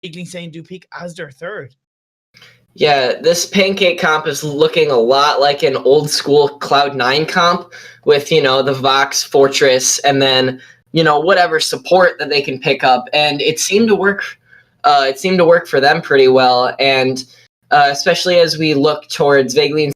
Vaguely Insane do pick as their third. Yeah, this Pancake comp is looking a lot like an old school Cloud9 comp with, the Vox, Fortress, and then, whatever support that they can pick up. And it seemed to work. It seemed to work for them pretty well. And especially as we look towards Vaguely.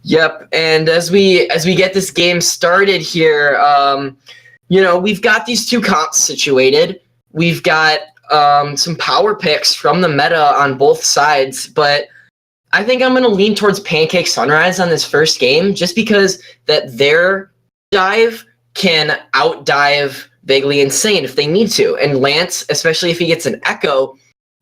Yep, and as we get this game started here, we've got these two comps situated. We've got some power picks from the meta on both sides, but I think I'm going to lean towards Pancake Sunrise on this first game, just because that their dive can outdive Vaguely Insane if they need to. And Lance, especially if he gets an Echo,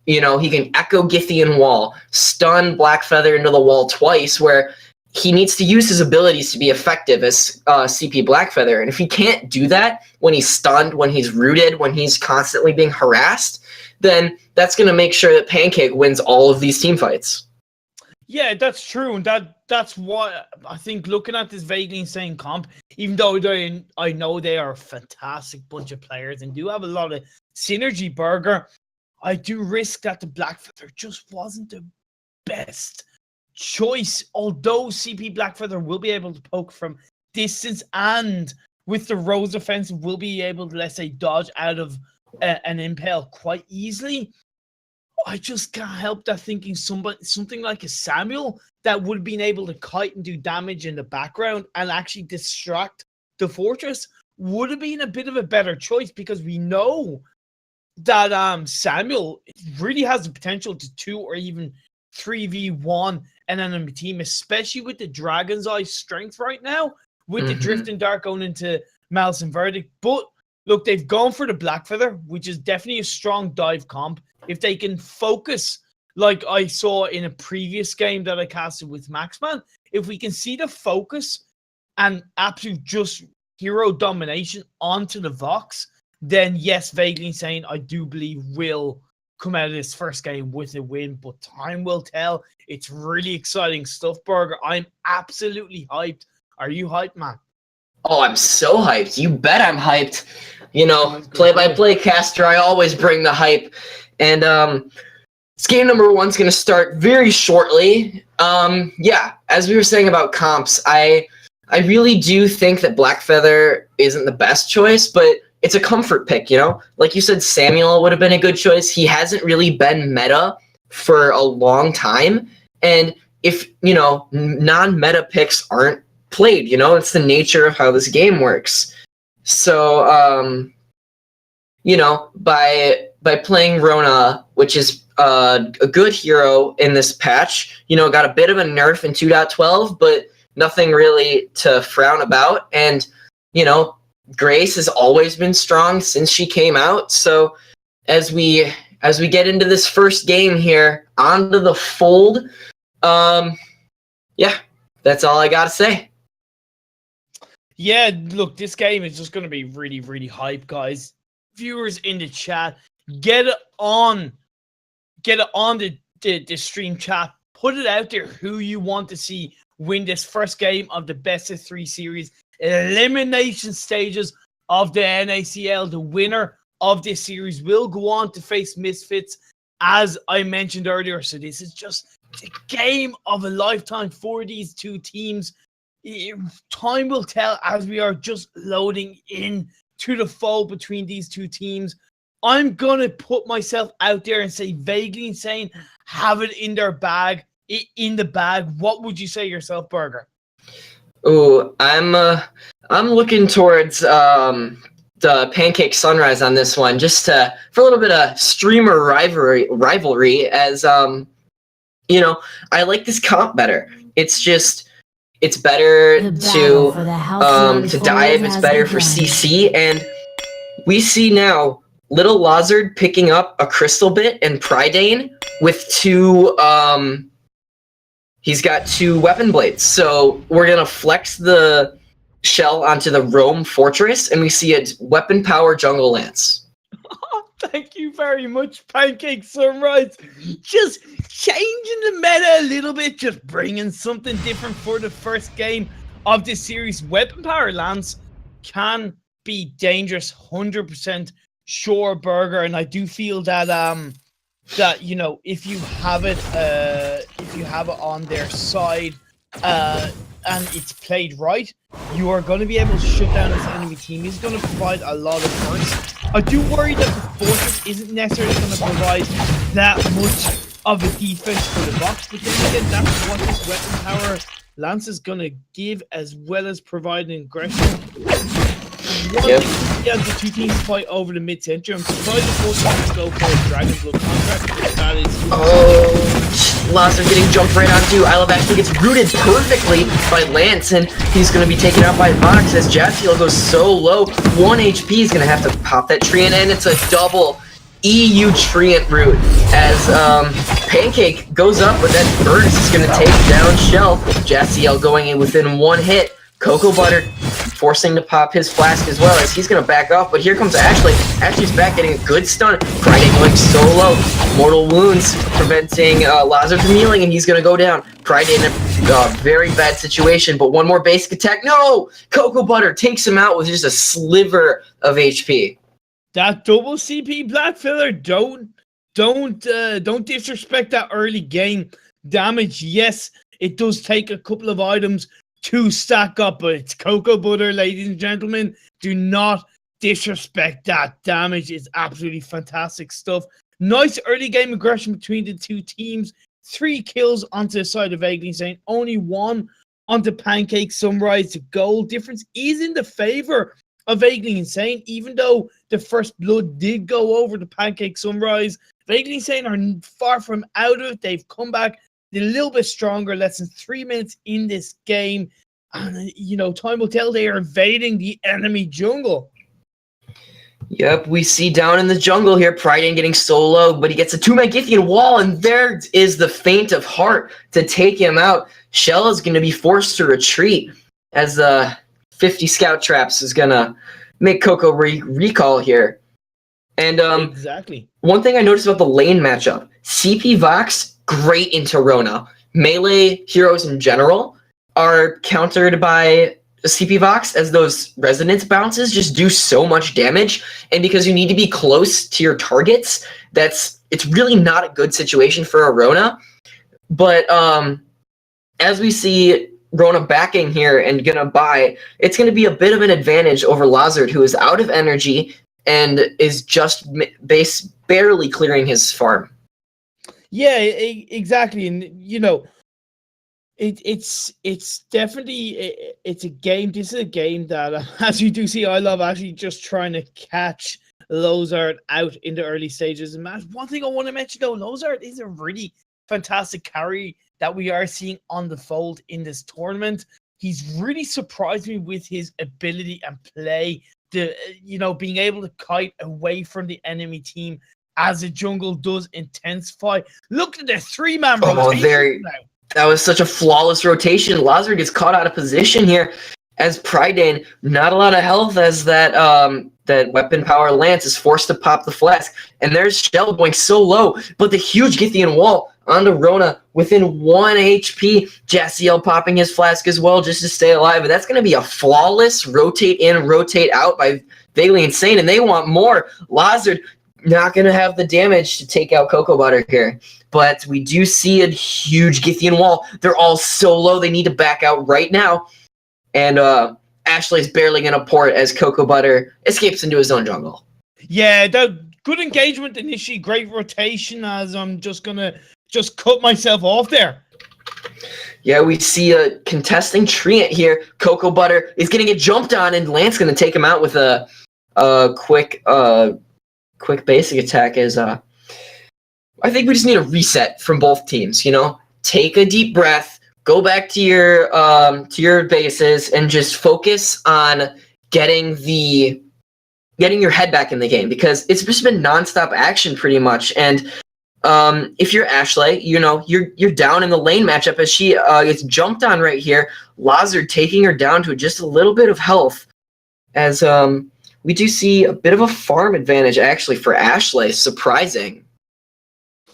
he can Echo Githian Wall, stun Blackfeather into the wall twice, where he needs to use his abilities to be effective as CP Blackfeather. And if he can't do that when he's stunned, when he's rooted, when he's constantly being harassed, then that's going to make sure that Pancake wins all of these team fights. Yeah, that's true. And that's what I think looking at this Vaguely Insane comp, even though I know they are a fantastic bunch of players and do have a lot of synergy, Burger, I do risk that the Blackfeather just wasn't the best choice, although CP Blackfeather will be able to poke from distance and with the Rose offensive will be able to, let's say, dodge out of an impale quite easily. I just can't help that thinking something like a Samuel that would have been able to kite and do damage in the background and actually distract the Fortress would have been a bit of a better choice, because we know that Samuel really has the potential to 2 or even 3v1 an enemy team, especially with the Dragon's Eye strength right now, with the Drift and Dark going into Malice and Verdict. But look, they've gone for the Blackfeather, which is definitely a strong dive comp. If they can focus, like I saw in a previous game that I casted with Maxman, if we can see the focus and absolute just hero domination onto the Vox, then yes, Vaguely Insane, I do believe, will come out of this first game with a win, but time will tell. It's really exciting stuff, Burger. I'm absolutely hyped. Are you hyped, man? Oh, I'm so hyped. You bet I'm hyped. Play-by-play caster, I always bring the hype. And this game number 1's going to start very shortly. As we were saying about comps, I really do think that Blackfeather isn't the best choice, but it's a comfort pick, Like you said, Samuel would have been a good choice. He hasn't really been meta for a long time. And if, non-meta picks aren't played, it's the nature of how this game works. So, by playing Rona, which is a good hero in this patch, got a bit of a nerf in 2.12, but nothing really to frown about. And, Grace has always been strong since she came out. So as we get into this first game here, onto the fold, that's all I got to say. Yeah, look, this game is just going to be really, really hype, guys. Viewers in the chat, get it on the stream chat. Put it out there who you want to see win this first game of the best of 3 series elimination stages of the NACL. The winner of this series will go on to face Misfits, as I mentioned earlier. So this is just a game of a lifetime for these two teams. Time will tell as we are just loading in to the fold between these two teams. I'm going to put myself out there and say Vaguely Insane have it in their bag, in the bag. What would you say yourself, Burger? Ooh, I'm looking towards the Pancake Sunrise on this one, just for a little bit of streamer rivalry. As I like this comp better. It's just, it's better The battle for the Halcyon to dive. Fold It's has better for begun. CC, and we see now Little Lazard picking up a Crystal Bit and Prydain with two. He's got 2 weapon blades, so we're gonna flex the shell onto the Rome Fortress, and we see a weapon power Jungle Lance. Thank you very much, Pancake Sunrise. Just changing the meta a little bit, just bringing something different for the first game of this series. Weapon Power Lance can be dangerous, 100% sure burger, and I do feel that that if you have it on their side and it's played right, you are going to be able to shut down this enemy team. He's going to provide a lot of burst. I do worry that the Fortress isn't necessarily going to provide that much of a defense for the box, but then again, that's what this weapon power Lance is going to give, as well as providing aggression. Yeah, the 2 teams fight over the mid-center. I'm surprised the Fortress go for a Dragon Blood contract. That is... Oh, Lazard getting jumped right onto. I Love actually gets rooted perfectly by Lance, and he's going to be taken out by Vox as Jaziel goes so low. 1 HP. He's going to have to pop that Treant, and it's a double EU Treant root as Pancake goes up, but that burst is going to take down Shell. Jaziel going in within 1 hit. Cocoa Butter forcing to pop his flask as well, as he's going to back off, but here comes Ashley. Ashley's back getting a good stun. Prydain going so low. Mortal Wounds preventing Lazard from healing, and he's going to go down. Prydain in a very bad situation, but 1 more basic attack. No! Cocoa Butter takes him out with just a sliver of HP. That double CP Black Filler, don't disrespect that early game damage. Yes, it does take a couple of items to stack up, but it's Cocoa Butter, ladies and gentlemen. Do not disrespect that. Damage is absolutely fantastic stuff. Nice early game aggression between the 2 teams. 3 kills onto the side of Vainglory Statistics, only 1 onto Pancake Sunrise. The goal difference is in the favor of Vainglory Statistics, even though the first blood did go over to Pancake Sunrise. Vainglory Statistics are far from out of it. They've come back a little bit stronger, less than 3 minutes in this game. And, time will tell. They are invading the enemy jungle. Yep, we see down in the jungle here, Prydain getting so low, but he gets a 2-man Githian wall, and there is the feint of heart to take him out. Shell is going to be forced to retreat, as the 50 scout traps is going to make Coco recall here. And exactly. One thing I noticed about the lane matchup, CP Vox, great into Rona. Melee heroes in general are countered by CP Vox, as those resonance bounces just do so much damage, and because you need to be close to your targets, it's really not a good situation for a Rona. But as we see Rona backing here and gonna buy, it's gonna be a bit of an advantage over Lazard, who is out of energy and is just barely clearing his farm. Yeah, exactly. And it's definitely it's a game. This is a game that, as you do see, I love actually just trying to catch Lozart out in the early stages. And Matt, one thing I want to mention though, Lozart is a really fantastic carry that we are seeing on the fold in this tournament. He's really surprised me with his ability and play, being able to kite away from the enemy team as the jungle does intensify. Look at the 3-man rotation now. That was such a flawless rotation. Lazard gets caught out of position here as Prydain, not a lot of health, as that weapon power Lance is forced to pop the flask. And there's Shell going so low, but the huge Githian wall onto Rona within 1 HP. Jaziel popping his flask as well just to stay alive. And that's going to be a flawless rotate in, rotate out by Vainglory Insane, and they want more. Lazard not going to have the damage to take out Cocoa Butter here. But we do see a huge Githian wall. They're all so low, they need to back out right now. And Ashley's barely going to port as Cocoa Butter escapes into his own jungle. Yeah, good engagement initially, great rotation, as I'm just going to cut myself off there. Yeah, we see a contesting Treant here. Cocoa Butter is going to get jumped on, and Lance going to take him out with a quick basic attack. As I think we just need a reset from both teams, Take a deep breath, go back to your bases and just focus on getting your head back in the game, because it's just been nonstop action pretty much. And if you're Ashley, you're down in the lane matchup as she gets jumped on right here. Lazard taking her down to just a little bit of health, as we do see a bit of a farm advantage actually for Ashley. Surprising.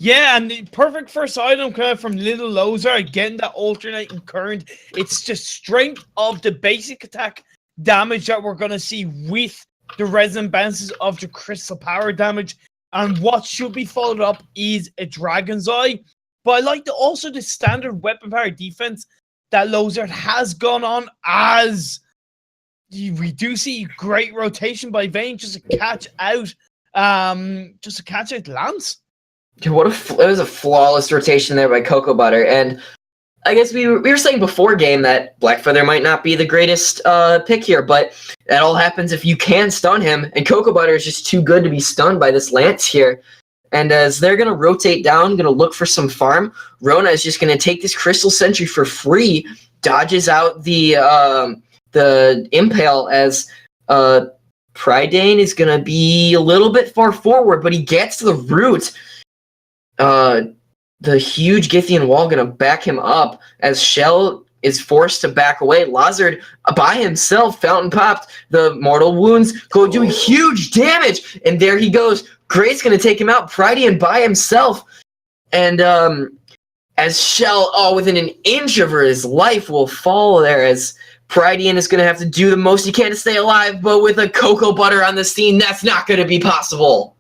Yeah, and the perfect first item kind of from Little Loser, getting that alternating current. It's just strength of the basic attack damage that we're going to see with the resonant bounces of the crystal power damage. And what should be followed up is a Dragon's Eye. But I like also the standard weapon power defense that Loser has gone on, as we do see great rotation by Vayne just to catch out Lance. It was a flawless rotation there by Cocoa Butter. And I guess we were saying before game that Blackfeather might not be the greatest pick here, but that all happens if you can stun him, and Cocoa Butter is just too good to be stunned by this Lance here. And as they're going to rotate down, going to look for some farm, Rona is just going to take this Crystal Sentry for free, dodges out the Impale, as Prydain is going to be a little bit far forward, but he gets to the root. The huge Githian wall going to back him up as Shell is forced to back away. Lazard by himself, fountain popped. The mortal wounds go doing huge damage, and there he goes. Gray's going to take him out. Prydian by himself, and as Shell, within an inch of his life, will fall there, as Prydian is going to have to do the most he can to stay alive, but with a Cocoa Butter on the scene, that's not going to be possible.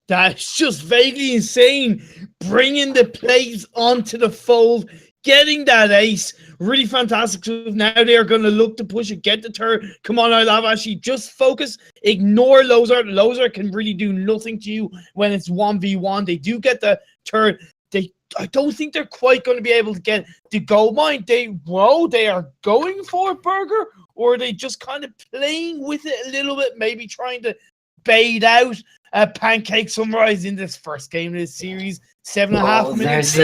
That's just vaguely insane. Bringing the plays onto the fold, getting that ace. Really fantastic. So now they are going to look to push it, get the turret. Come on, I love Ashley. Just focus. Ignore Loser. Loser can really do nothing to you when it's 1v1. They do get the turret. I don't think they're quite going to be able to get the gold mine. They are going for Burger, or are they just kind of playing with it a little bit, maybe trying to bait out Pancake Sunrise in this first game of this series. 7.5 minutes.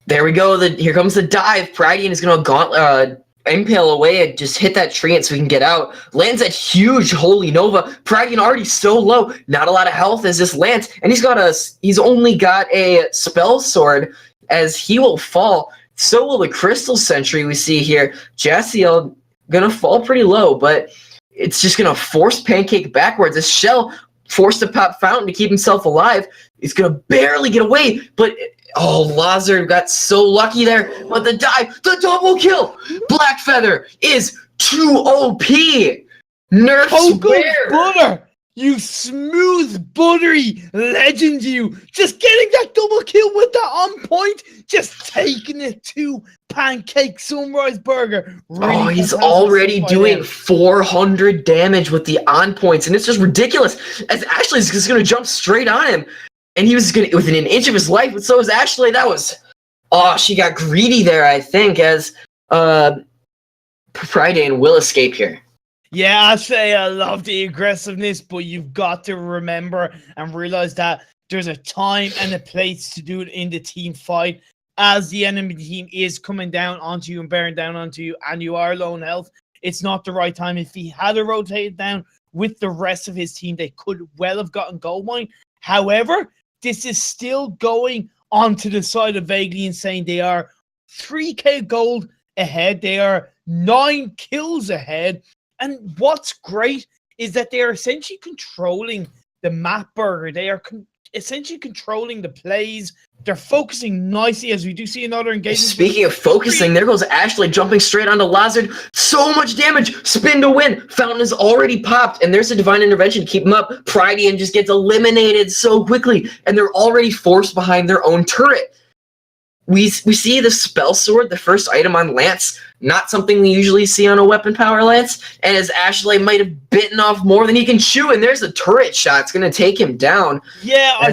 There we go. Here comes the dive. Prydian is going to impale away and just hit that tree so we can get out. Lands that huge Holy Nova. Prydian already so low. Not a lot of health as this lands. And he's only got a spell sword, as he will fall. So will the Crystal Sentry we see here. Jassiel going to fall pretty low, but it's just going to force Pancake backwards. This Shell forced to pop Fountain to keep himself alive. He's going to barely get away, but Lazard got so lucky there. But the dive, the double kill. Blackfeather is too OP. Nerfs Cocoa Butter, you smooth, buttery legend, you. Just getting that double kill with that on point, just taking it to Pancake Sunrise Burger. Really he's already doing 400 damage with the on points, and it's just ridiculous, as Ashley's just going to jump straight on him, and he was going to, within an inch of his life, but so was Ashley. That was, she got greedy there, I think, as Prydain will escape here. Yeah, Ashley, I love the aggressiveness, but you've got to remember and realize that there's a time and a place to do it in the team fight. As the enemy team is coming down onto you and bearing down onto you, and you are low in health, it's not the right time. If he had rotated down with the rest of his team, they could well have gotten gold mine. However, this is still going onto the side of Vaguely Insane. They are 3k gold ahead. They are 9 kills ahead. And what's great is that they are essentially controlling the map, Burger. They are essentially controlling the plays. They're focusing nicely, as we do see another engagement. Speaking of focusing, there goes Ashley jumping straight onto Lazard. So much damage. Spin to win. Fountain is already popped, and there's a Divine Intervention to keep him up. Prydian just gets eliminated so quickly, and they're already forced behind their own turret. We see the Spell Sword, the first item on Lance, not something we usually see on a weapon power Lance, and as Ashley might have bitten off more than he can chew, and there's a turret shot. It's going to take him down. Yeah, I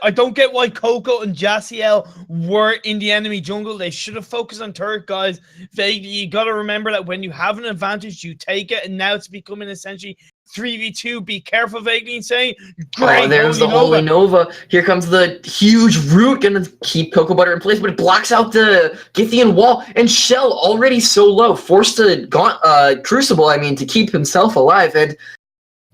don't get why Coco and Jassiel were in the enemy jungle. They should have focused on turret, guys. You got to remember that when you have an advantage, you take it, and now it's becoming essentially 3v2. Be careful, Vaguely saying. Great. Oh, there's the Holy Nova. Here comes the huge root, gonna keep Cocoa Butter in place, but it blocks out the Githian wall. And Shell already so low, forced to Crucible, to keep himself alive. And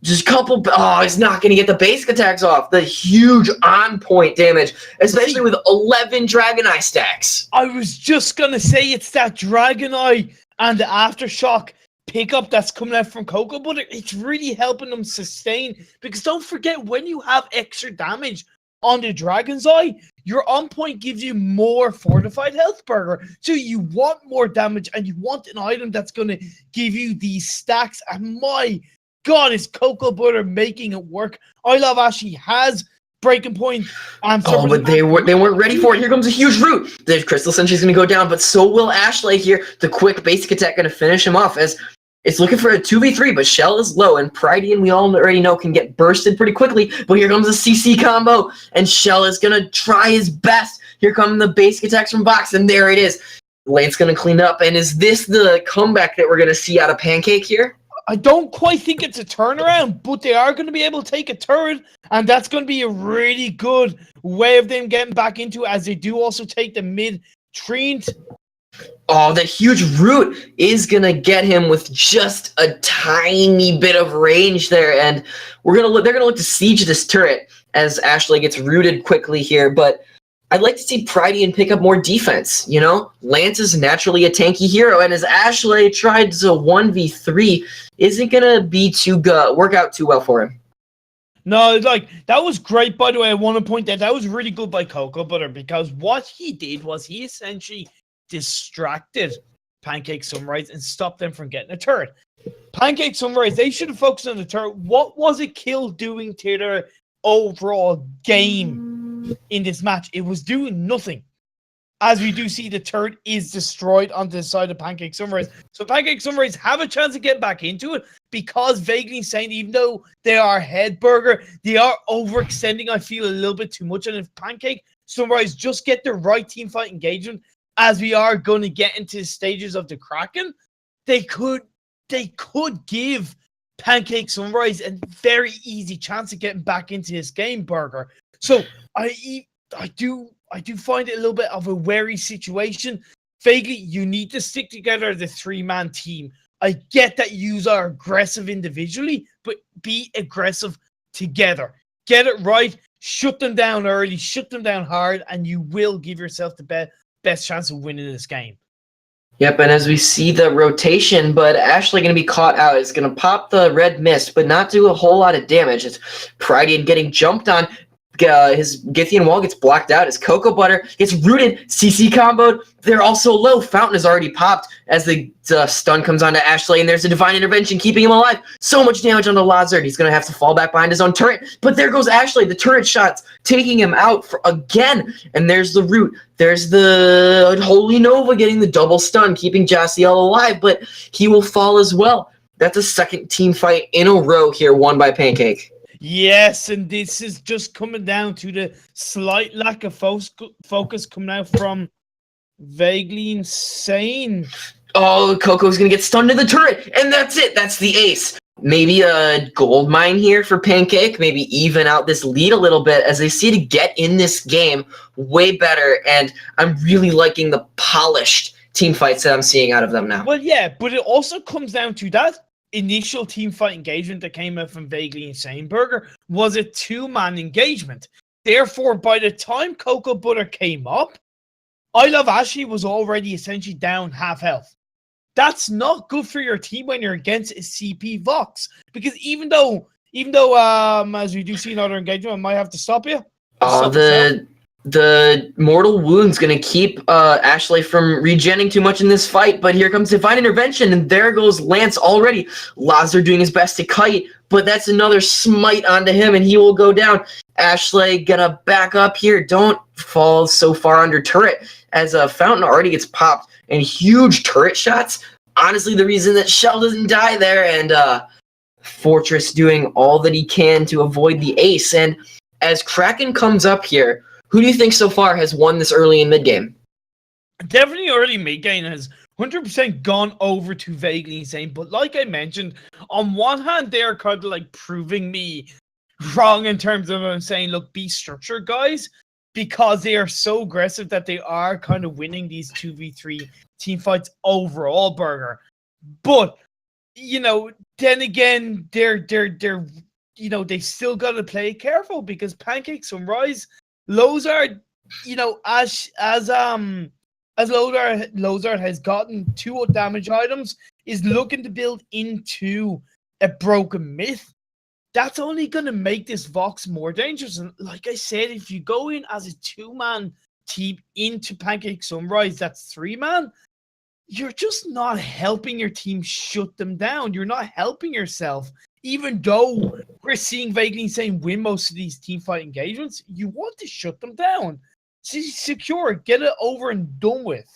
just he's not gonna get the basic attacks off. The huge on-point damage, especially with 11 Dragon Eye stacks. I was just gonna say it's that Dragon Eye and the Aftershock pickup that's coming out from Cocoa Butter. It's really helping them sustain, because don't forget, when you have extra damage on the Dragon's Eye, your on point gives you more fortified health burger. So you want more damage and you want an item that's going to give you these stacks. And my God, is Cocoa Butter making it work. I Love Ashy has breaking point. But they weren't ready for it. Here comes a huge root. The Crystal Sentry's going to go down, but so will Ashley here. The quick basic attack going to finish him off as it's looking for a 2v3, but Shell is low, and Pridean, we all already know, can get bursted pretty quickly. But here comes a CC combo, and Shell is going to try his best. Here come the basic attacks from Box, and there it is. Lane's going to clean up, and is this the comeback that we're going to see out of Pancake here? I don't quite think it's a turnaround, but they are going to be able to take a turret, and that's going to be a really good way of them getting back into it, as they do also take the mid treant. Oh, the huge root is going to get him with just a tiny bit of range there, and they're going to look to siege this turret as Ashley gets rooted quickly here, but I'd like to see Pridean pick up more defense, Lance is naturally a tanky hero, and as Ashley tried to 1v3, isn't going to work out too well for him. No, that was great, by the way. I want to point out that was really good by Cocoa Butter, because what he did was he essentially distracted Pancake Sunrise and stopped them from getting a turret. Pancake Sunrise, they should have focused on the turret. What was it Kill doing to their overall game in this match? It was doing nothing. As we do see, the turret is destroyed on the side of Pancake Sunrise. So Pancake Sunrise have a chance of getting back into it, because Vaguely saying, even though they are head burger, they are overextending, I feel, a little bit too much. And if Pancake Sunrise just get the right team fight engagement, as we are going to get into the stages of the Kraken, they could give Pancake Sunrise a very easy chance of getting back into this game, Burger. So I do find it a little bit of a wary situation. Vaguely, you need to stick together as a 3-man team. I get that you are aggressive individually, but be aggressive together. Get it right, shut them down early, shut them down hard, and you will give yourself the best chance of winning this game. Yep, and as we see the rotation, but Ashley going to be caught out. It's going to pop the red mist, but not do a whole lot of damage. It's Pridean getting jumped on. His Githian wall gets blocked out. His Cocoa Butter gets rooted. CC comboed. They're also low. Fountain is already popped as the stun comes onto Ashley, and there's a Divine Intervention keeping him alive. So much damage onto Lazard. He's going to have to fall back behind his own turret. But there goes Ashley. The turret shots taking him out again. And there's the root. There's the Holy Nova getting the double stun, keeping Jaciel alive, but he will fall as well. That's a second team fight in a row here, won by Pancake. Yes, and this is just coming down to the slight lack of focus coming out from Vaguely Insane. Oh, Coco's going to get stunned in the turret, and that's it. That's the ace. Maybe a gold mine here for Pancake. Maybe even out this lead a little bit as they see to get in this game way better, and I'm really liking the polished team fights that I'm seeing out of them now. Well, yeah, but it also comes down to that initial team fight engagement that came out from Vaguely Insane Burger was a 2-man engagement. Therefore, by the time Cocoa Butter came up, I Love Ashley was already essentially down half health. That's not good for your team when you're against a CP Vox, because even though as we do see another engagement, I might have to stop you. The Mortal Wound's going to keep Ashley from regenning too much in this fight, but here comes Divine Intervention, and there goes Lance already. Lazar doing his best to kite, but that's another smite onto him, and he will go down. Ashley gonna back up here. Don't fall so far under turret, as a Fountain already gets popped, and huge turret shots. Honestly, the reason that Shell doesn't die there, and Fortress doing all that he can to avoid the ace. And as Kraken comes up here, who do you think so far has won this early in mid-game? Definitely early mid-game has 100% gone over to Vaguely Insane. But like I mentioned, on one hand, they're kind of like proving me wrong in terms of saying, look, be structured, guys, because they are so aggressive that they are kind of winning these 2v3 team fights overall, Burger. But, you know, then again, they're you know, they still got to play careful because Pancake, Sunrise, Lozard, you know, as Lozard has gotten 2 damage items, is looking to build into a broken myth. That's only going to make this Vox more dangerous. And like I said, if you go in as a 2-man team into Pancake Sunrise, that's 3-man, you're just not helping your team shut them down. You're not helping yourself. Even though we're seeing Vaguely Insane win most of these teamfight engagements, you want to shut them down. Secure, get it over and done with.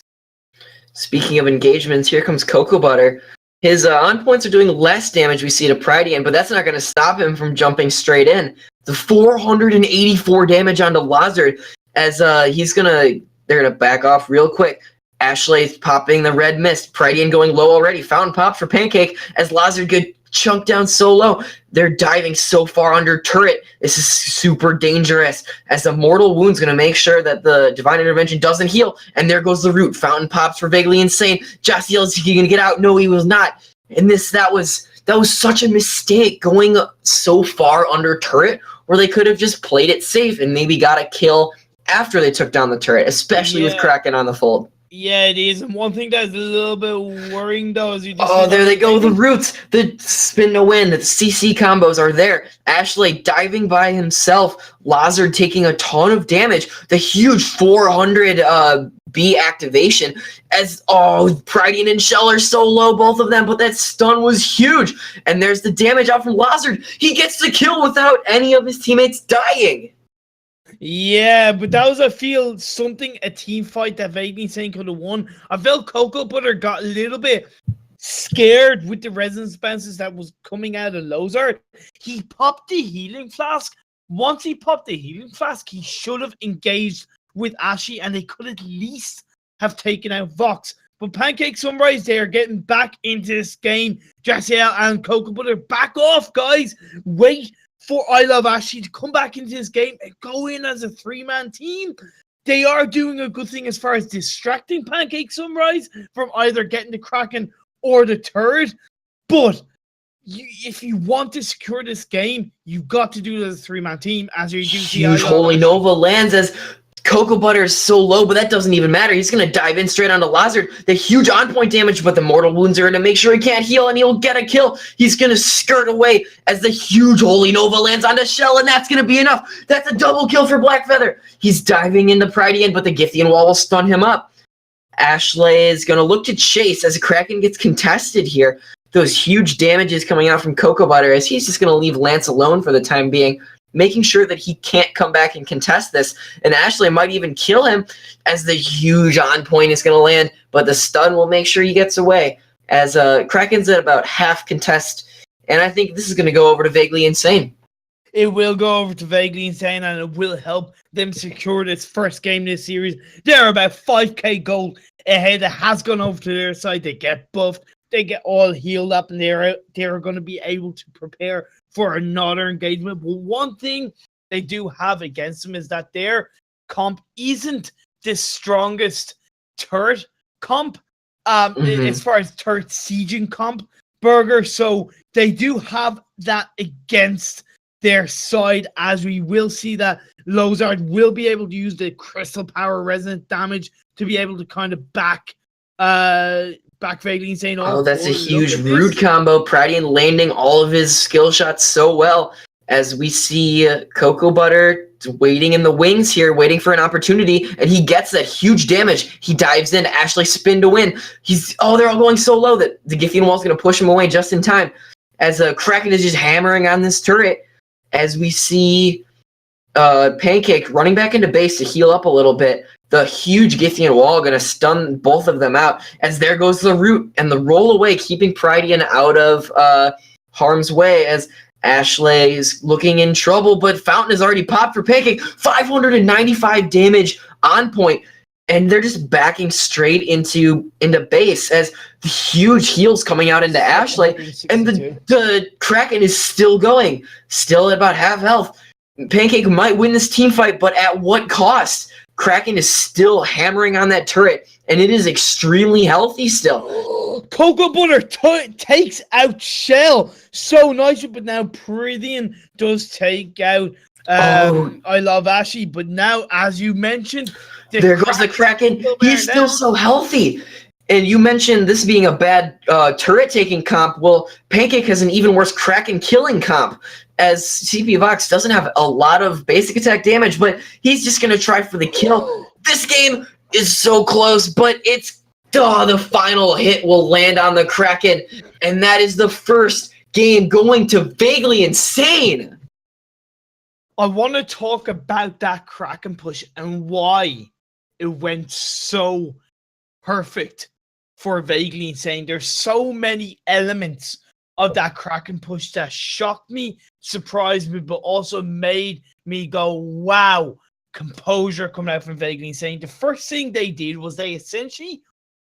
Speaking of engagements, here comes Cocoa Butter. His on points are doing less damage, we see, to Prydian, but that's not going to stop him from jumping straight in. The 484 damage onto Lazard as they're going to back off real quick. Ashley's popping the red mist. Prydian going low already. Fountain pop for Pancake as Lazard get chunked down so low. They're diving so far under turret. This is super dangerous as the Mortal Wound's going to make sure that the Divine Intervention doesn't heal. And there goes the root. Fountain pops for Vaguely Insane. Jassiel, is he going to get out? No, he was not. And that was such a mistake going so far under turret where they could have just played it safe and maybe got a kill after they took down the turret, especially with Kraken on the fold. Yeah, it is. And one thing that's a little bit worrying, though, is there they go. The roots, the spin to win, the CC combos are there. Ashley diving by himself. Lazard taking a ton of damage. The huge 400 B activation as, Prydian and Shell are so low, both of them, but that stun was huge. And there's the damage out from Lazard. He gets the kill without any of his teammates dying. Yeah, but that was, I feel, a team fight that Vaguely Insane could have won. I felt Cocoa Butter got a little bit scared with the resonance bounces that was coming out of Lozard. He popped the healing flask. Once he popped the healing flask, he should have engaged with Ashy, and they could at least have taken out Vox. But Pancake Sunrise, they are getting back into this game. Jassiel and Cocoa Butter, back off, guys. Wait for I Love Ashley to come back into this game and go in as a 3-man team. They are doing a good thing as far as distracting Pancake Sunrise from either getting the Kraken or the turret. But if you want to secure this game, you've got to do it as a 3-man team. As you do see, huge Holy Nova lands as Cocoa Butter is so low, but that doesn't even matter. He's going to dive in straight onto Lazard. The huge on-point damage, but the Mortal Wounds are going to make sure he can't heal, and he'll get a kill. He's going to skirt away as the huge Holy Nova lands onto Shell, and that's going to be enough. That's a double kill for Blackfeather. He's diving into Prydian, but the Githian Wall will stun him up. Ashley is going to look to chase as Kraken gets contested here. Those huge damages coming out from Cocoa Butter as he's just going to leave Lance alone for the time being, making sure that he can't come back and contest this. And Ashley might even kill him as the huge on point is going to land, but the stun will make sure he gets away as Kraken's at about half contest. And I think this is going to go over to Vaguely Insane. It will go over to Vaguely Insane, and it will help them secure this first game this series. They're about 5k gold ahead. It has gone over to their side. They get buffed. They get all healed up, and they're going to be able to prepare for another engagement. But one thing they do have against them is that their comp isn't the strongest turret comp as far as turret sieging comp, Burger. So they do have that against their side, as we will see that Lozard will be able to use the crystal power resonant damage to be able to kind of back Vaguely Insane. Oh, that's a huge root combo. Prydian landing all of his skill shots so well as we see Cocoa Butter waiting in the wings here, waiting for an opportunity, and he gets that huge damage. He dives in, Ashley spin to win. They're all going so low that the Githian Wall's going to push him away just in time as Kraken is just hammering on this turret as we see Pancake running back into base to heal up a little bit. The huge Githian Wall going to stun both of them out as there goes the root and the roll away, keeping Prydian out of harm's way as Ashley is looking in trouble, but Fountain has already popped for Pancake. 595 damage on point. and they're just backing straight into base as the huge heals coming out into Ashley, and the Kraken is still going, still at about half health. Pancake might win this team fight, but at what cost? Kraken is still hammering on that turret, and it is extremely healthy still. Cocoa Butter takes out Shell. So nice, but now Prithian does take out I Love Ashy. But now, as you mentioned, there goes the Kraken. He's still so healthy. And you mentioned this being a bad turret taking comp. Well, Pancake has an even worse Kraken killing comp, as CP Vox doesn't have a lot of basic attack damage, but he's just going to try for the kill. This game is so close, but it's the final hit will land on the Kraken, and that is the first game going to Vaguely Insane. I want to talk about that Kraken push and why it went so perfect for Vaguely Insane. There's so many elements of that Kraken push that shocked me, surprised me, but also made me go, wow, composure coming out from Vaguely Insane. The first thing they did was they essentially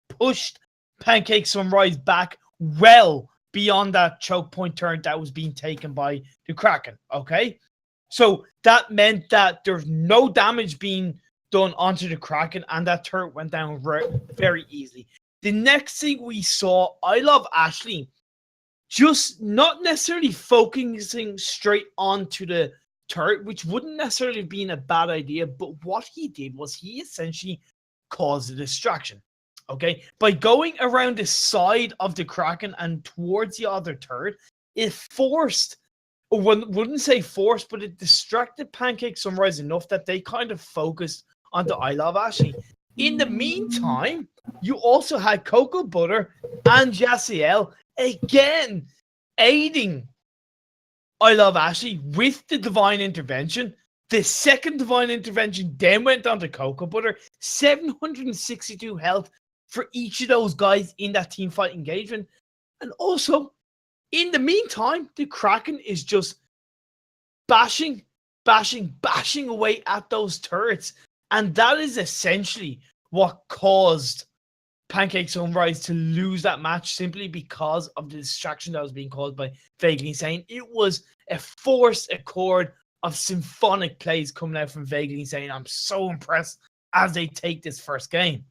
pushed Pancake Sunrise back well beyond that choke point turn that was being taken by the Kraken, okay? So that meant that there's no damage being done onto the Kraken, and that turret went down very easily. The next thing we saw, I Love Ashley just not necessarily focusing straight onto the turret, which wouldn't necessarily have been a bad idea, but what he did was he essentially caused a distraction, okay? By going around the side of the Kraken and towards the other turret, it forced, or wouldn't say forced, but it distracted Pancake Sunrise enough that they kind of focused onto I Love Ashley. In the meantime, you also had Cocoa Butter and Jaciel again aiding I Love Ashley with the Divine Intervention. The second Divine Intervention then went on to Cocoa Butter. 762 health for each of those guys in that team fight engagement. And also, in the meantime, the Kraken is just bashing away at those turrets. And that is essentially what caused Pancake Sunrise to lose that match, simply because of the distraction that was being caused by Vaguely Insane. It was a forced accord of symphonic plays coming out from Vaguely Insane. I'm so impressed as they take this first game.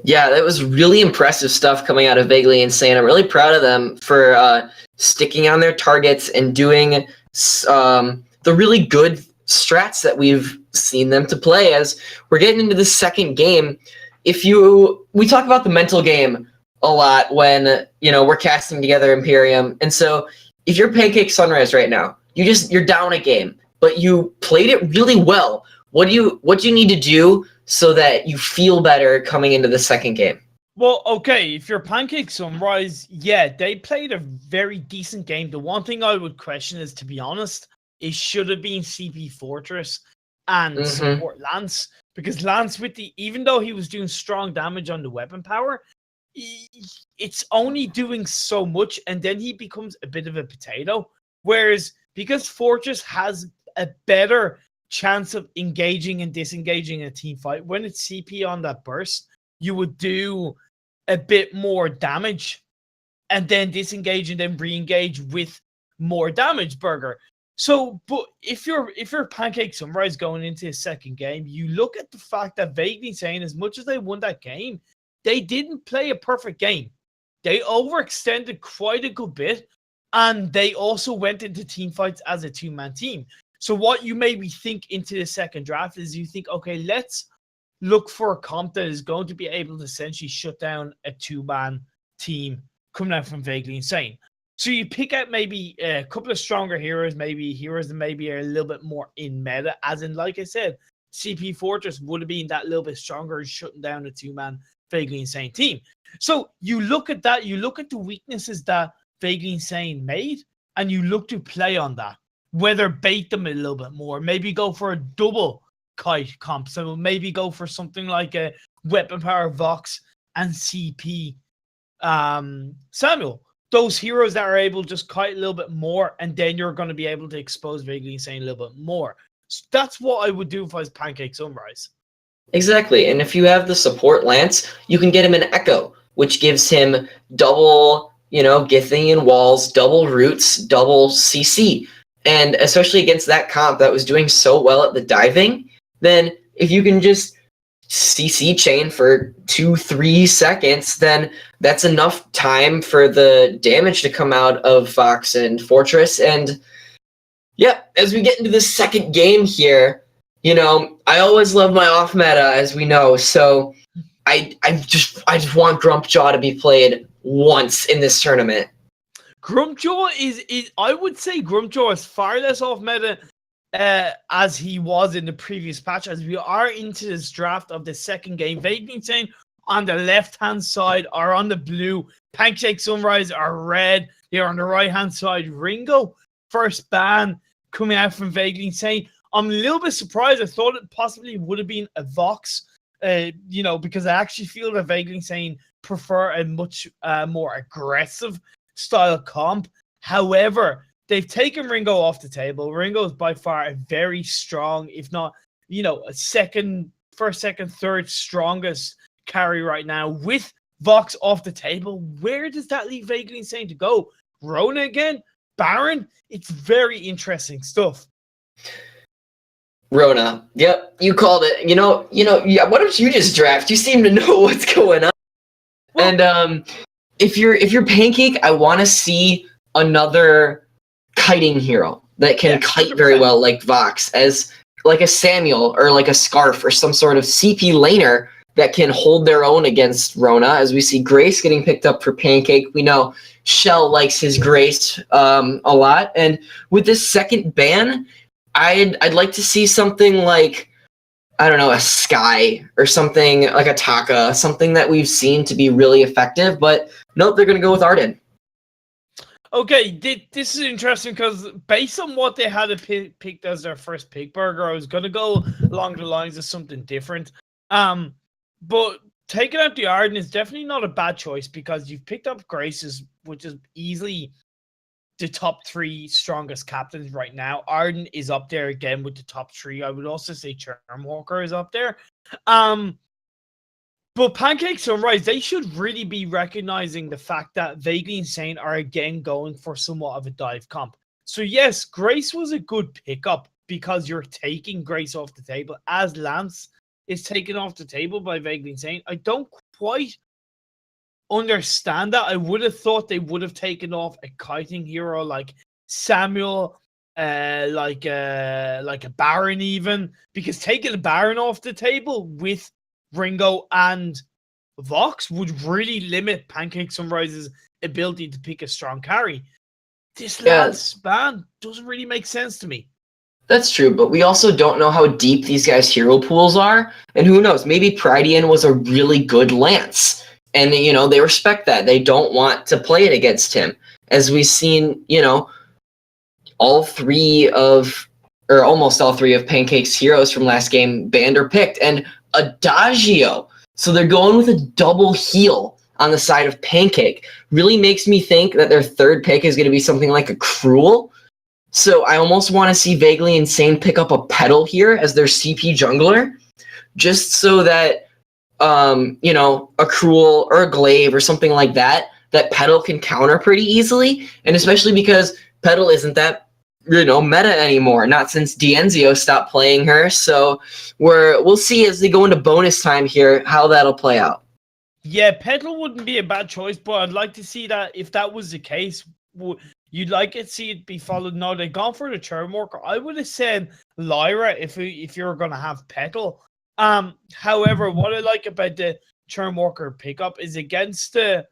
Yeah, that was really impressive stuff coming out of Vaguely Insane. I'm really proud of them for sticking on their targets and doing the really good strats that we've seen them to play as we're getting into the second game. We talk about the mental game a lot when, we're casting together Imperium. And so if you're Pancake Sunrise right now, you're down a game, but you played it really well. What do you need to do so that you feel better coming into the second game? Well, okay, if you're Pancake Sunrise, yeah, they played a very decent game. The one thing I would question is, to be honest, it should have been CP Fortress and support Lance, because Lance, even though he was doing strong damage on the weapon power, it's only doing so much, and then he becomes a bit of a potato. Whereas because Fortress has a better chance of engaging and disengaging a team fight, when it's CP on that burst, you would do a bit more damage and then disengage and then re-engage with more damage, Burger. So, but if you're Pancake Sunrise going into a second game, you look at the fact that Vaguely Insane, as much as they won that game, they didn't play a perfect game. They overextended quite a good bit, and they also went into team fights as a two-man team. So what you maybe think into the second draft is you think, okay, let's look for a comp that is going to be able to essentially shut down a two-man team coming out from Vaguely Insane. So you pick out maybe a couple of stronger heroes, maybe heroes that maybe are a little bit more in meta, as in, like I said, CP Fortress would have been that little bit stronger in shutting down a two-man Vaguely Insane team. So you look at that, you look at the weaknesses that Vaguely Insane made, and you look to play on that. Whether bait them a little bit more, maybe go for a double kite comp. So maybe go for something like a weapon power Vox and CP Samuel. Those heroes that are able to just kite a little bit more, and then you're going to be able to expose Vaguely Insane a little bit more. So that's what I would do if I was Pancake Sunrise. Exactly. And if you have the support Lance, you can get him an Echo, which gives him double, Githyankian walls, double roots, double CC. And especially against that comp that was doing so well at the diving, then if you can just CC chain for 2-3 seconds, then that's enough time for the damage to come out of Fox and Fortress. And as we get into the second game here, I always love my off meta, as we know. So I just want Grumpjaw to be played once in this tournament. Grumpjaw is I would say Grumpjaw is far less off meta as he was in the previous patch. As we are into this draft of the second game, Vainglory on the left hand side are on the blue. Pancake Sunrise are red. They're on the right hand side. Ringo first ban coming out from Vainglory. I'm a little bit surprised. I thought it possibly would have been a Vox, because I actually feel that Vainglory prefer a much more aggressive style comp. However, they've taken Ringo off the table. Ringo is by far a very strong, if not, a first, second, third strongest carry right now. With Vox off the table, where does that leave Vainglory to go? Rona again? Baron? It's very interesting stuff. Rona. Yep, you called it. Why don't you just draft? You seem to know what's going on. Well, and if you're Pancake, I want to see another kiting hero that can kite very well, like Vox, as like a Samuel or like a Scarf or some sort of CP laner that can hold their own against Rona. As we see Grace getting picked up for Pancake, we know Shell likes his Grace a lot. And with this second ban, I'd like to see something like, I don't know, a Sky or something like a Taka, something that we've seen to be really effective. But nope, they're going to go with Arden. Okay, this is interesting because based on what they had picked as their first pick burger, I was going to go along the lines of something different. But taking out the Arden is definitely not a bad choice because you've picked up Graces, which is easily the top 3 strongest captains right now. Arden is up there again with the top 3. I would also say Charmwalker is up there. But Pancake Sunrise, they should really be recognizing the fact that Vaguely Insane are again going for somewhat of a dive comp. So yes, Grace was a good pickup because you're taking Grace off the table as Lance is taken off the table by Vaguely Insane. I don't quite understand that. I would have thought they would have taken off a kiting hero like Samuel, like a Baron even, because taking a Baron off the table with Ringo and Vox would really limit Pancake Sunrise's ability to pick a strong carry. This last ban doesn't really make sense to me. That's true, but we also don't know how deep these guys' hero pools are, and who knows, maybe Pridean was a really good Lance. And, they respect that. They don't want to play it against him. As we've seen, almost all 3 of Pancake's heroes from last game banned or picked. And Adagio. So they're going with a double heal on the side of Pancake. Really makes me think that their third pick is going to be something like a Cruel. So I almost want to see Vaguely Insane pick up a Petal here as their CP jungler. Just so that a Cruel or a Glaive or something like that Petal can counter pretty easily, and especially because Petal isn't that meta anymore, not since Dienzio stopped playing her. So we'll see as they go into bonus time here how that'll play out. Yeah, Petal wouldn't be a bad choice, but I'd like to see that if that was the case, you'd like to see it be followed. No, they've gone for the Charmwalker. I would have said Lyra if you're going to have Petal. However, what I like about the Charmwalker pickup is against the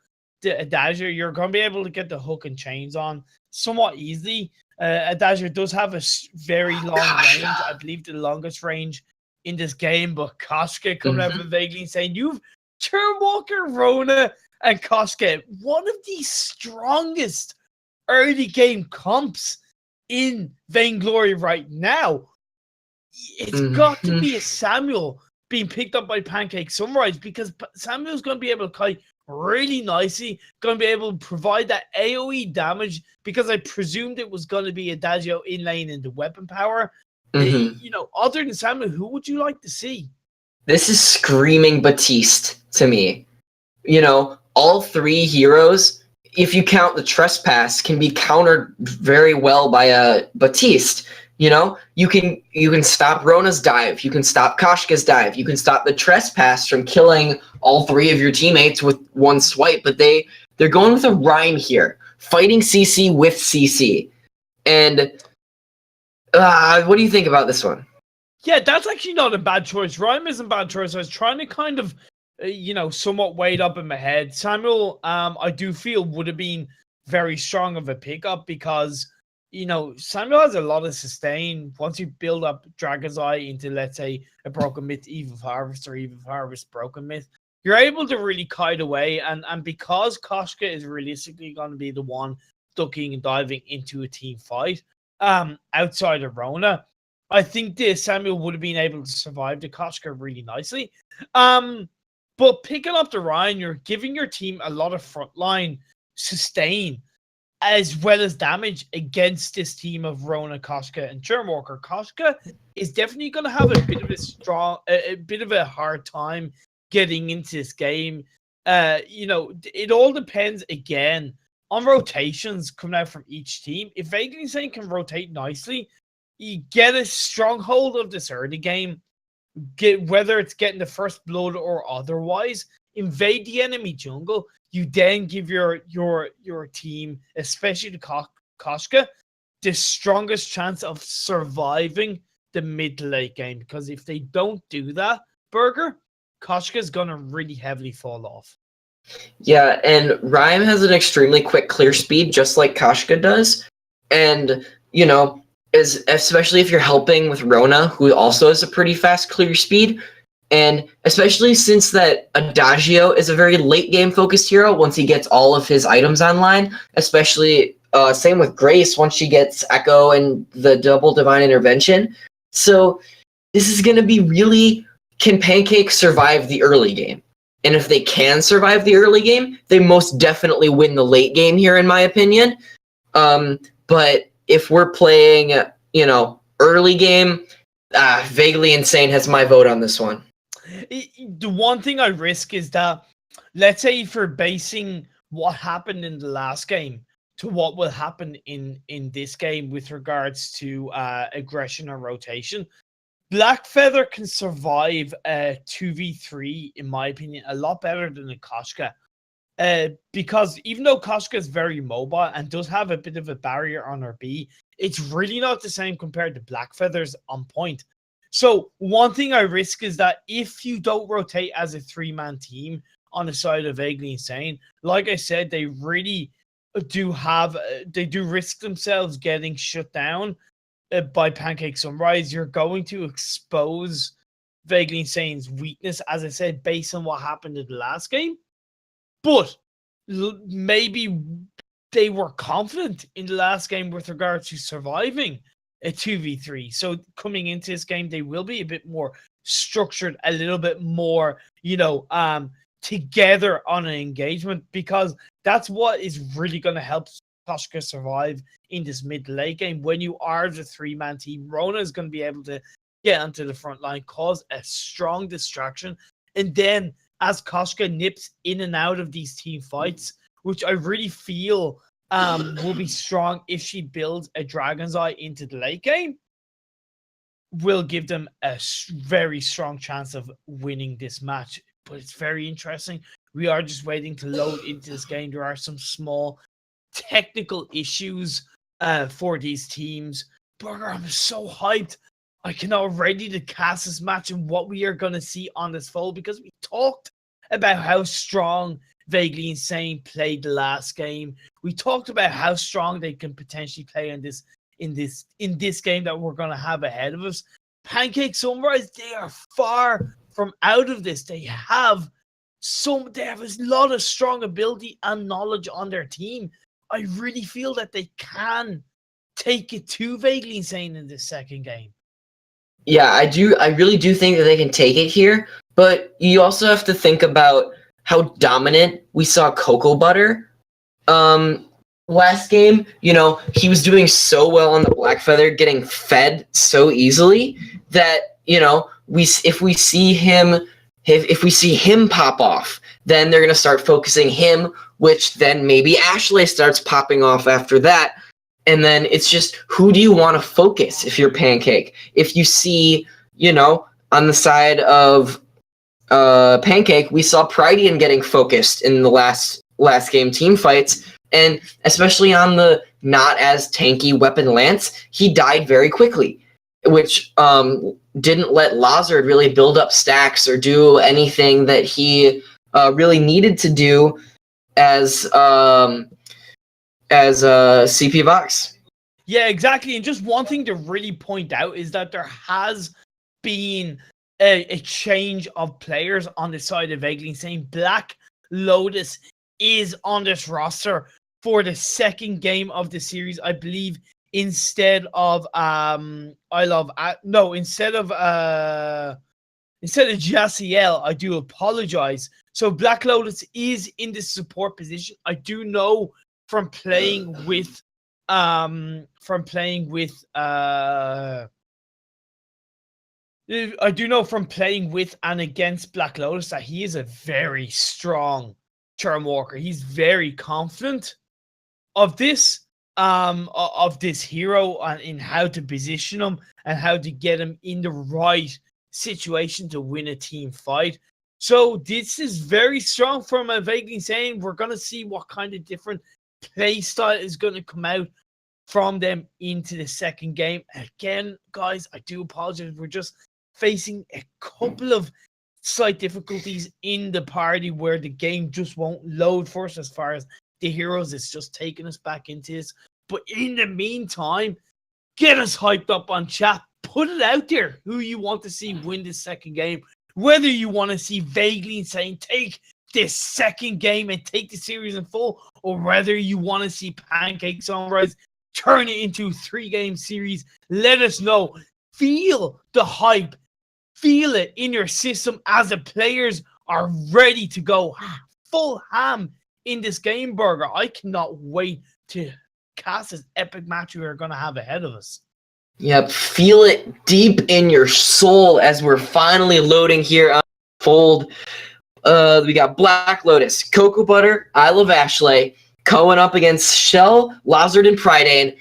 Adagio, you're going to be able to get the hook and chains on somewhat easily. Adagio does have a very long range. I believe the longest range in this game, but Koska coming out from Vaguely saying, you've Charmwalker, Rona, and Koska, one of the strongest early game comps in Vainglory right now. It's got to be a Samuel being picked up by Pancake Sunrise because Samuel's going to be able to kite really nicely, going to be able to provide that AoE damage because I presumed it was going to be Adagio in lane into weapon power. Other than Samuel, who would you like to see? This is screaming Batiste to me. You know, all three heroes, if you count the trespass, can be countered very well by a Batiste. You know, you can stop Rona's dive, you can stop Koshka's dive, you can stop the trespass from killing all three of your teammates with one swipe, but they're going with a Rhyme here, fighting CC with CC. And what do you think about this one? Yeah, that's actually not a bad choice. Rhyme isn't a bad choice. I was trying to kind of, somewhat weighed up in my head. Samuel, I do feel would have been very strong of a pickup because, Samuel has a lot of sustain. Once you build up Dragon's Eye into, let's say, a Broken Myth Eve of Harvest or Eve of Harvest Broken Myth, you're able to really kite away. And because Koshka is realistically going to be the one ducking and diving into a team fight, outside of Rona, I think this Samuel would have been able to survive the Koshka really nicely. But picking up the Ryan, you're giving your team a lot of frontline sustain as well as damage against this team of Rona, Koshka, and Germwalker. Koshka is definitely going to have a bit of a hard time getting into this game. It all depends again on rotations coming out from each team. If Vainglory Insane can rotate nicely, you get a stronghold of this early game. Whether it's getting the first blood or otherwise, invade the enemy jungle. You then give your team, especially the Koshka, the strongest chance of surviving the mid to late game. Because if they don't do that, Burger, Koshka is gonna really heavily fall off. Yeah, and Rhyme has an extremely quick clear speed, just like Koshka does. And, especially if you're helping with Rona, who also has a pretty fast clear speed. And especially since that Adagio is a very late game focused hero once he gets all of his items online, especially same with Grace once she gets Echo and the double Divine Intervention. So this is going to be really, can Pancake survive the early game? And if they can survive the early game, they most definitely win the late game here, in my opinion. But if we're playing, early game, Vaguely Insane has my vote on this one. The one thing I risk is that, let's say if you're basing what happened in the last game to what will happen in this game with regards to aggression or rotation, Black Feather can survive a 2v3, in my opinion, a lot better than a Koshka. Because even though Koshka is very mobile and does have a bit of a barrier on her B, it's really not the same compared to Black Feather's on point. So one thing I risk is that if you don't rotate as a three-man team on the side of Vaguely Insane, like I said, they really do risk themselves getting shut down by Pancake Sunrise. You're going to expose Vaguely Insane's weakness, as I said, based on what happened in the last game. But maybe they were confident in the last game with regard to surviving a 2v3. So coming into this game, they will be a bit more structured, a little bit more, together on an engagement, because that's what is really going to help Koshka survive in this mid to late game. When you are the three-man team, Rona is going to be able to get onto the front line, cause a strong distraction, and then as Koshka nips in and out of these team fights, which I really feel will be strong if she builds a Dragon's Eye into the late game, will give them a very strong chance of winning this match. But it's very interesting. We are just waiting to load into this game. There are some small technical issues for these teams. Burger, I'm so hyped. I cannot ready to cast this match and what we are going to see on this fold, because we talked about how strong Vaguely Insane played the last game. We talked about how strong they can potentially play in this game that we're going to have ahead of us. Pancake Sunrise, they are far from out of this. They have a lot of strong ability and knowledge on their team. I really feel that they can take it to Vaguely Insane in this second game. Yeah, I do. I really do think that they can take it here, but you also have to think about how dominant we saw Cocoa Butter last game. He was doing so well on the Black Feather, getting fed so easily that if we see him pop off, then they're going to start focusing him, which then maybe Ashley starts popping off after that. And then it's just, who do you want to focus if you're Pancake? If you see, on the side of Pancake, we saw Prydian getting focused in the last game team fights, and especially on the not as tanky weapon Lance, he died very quickly, which didn't let Lazard really build up stacks or do anything that he really needed to do as CP Vox. Yeah, exactly. And just one thing to really point out is that there has been a change of players on the side of Vainglory, saying Black Lotus is on this roster for the second game of the series, I believe, instead of Jaciel. I do apologize. So Black Lotus is in the support position. I do know from playing with and against Black Lotus that he is a very strong Charm Walker. He's very confident of this hero and in how to position him and how to get him in the right situation to win a team fight. So this is very strong from a Vainglory saying we're going to see what kind of different play style is going to come out from them into the second game. Again, guys, I do apologize. We're just facing a couple of slight difficulties in the party where the game just won't load for us as far as the heroes. It's just taking us back into this. But in the meantime, get us hyped up on chat. Put it out there who you want to see win this second game. Whether you want to see Vainglory saying take this second game and take the series in full, or whether you want to see Pancake Sunrise turn it into a 3-game series. Let us know. Feel the hype. Feel it in your system as the players are ready to go full ham in this game, Burger. I cannot wait to cast this epic match we are going to have ahead of us. Yep, feel it deep in your soul as we're finally loading here on Fold. We got Black Lotus, Cocoa Butter, I Love Ashley, going up against Shell, Lazard, and Prydian.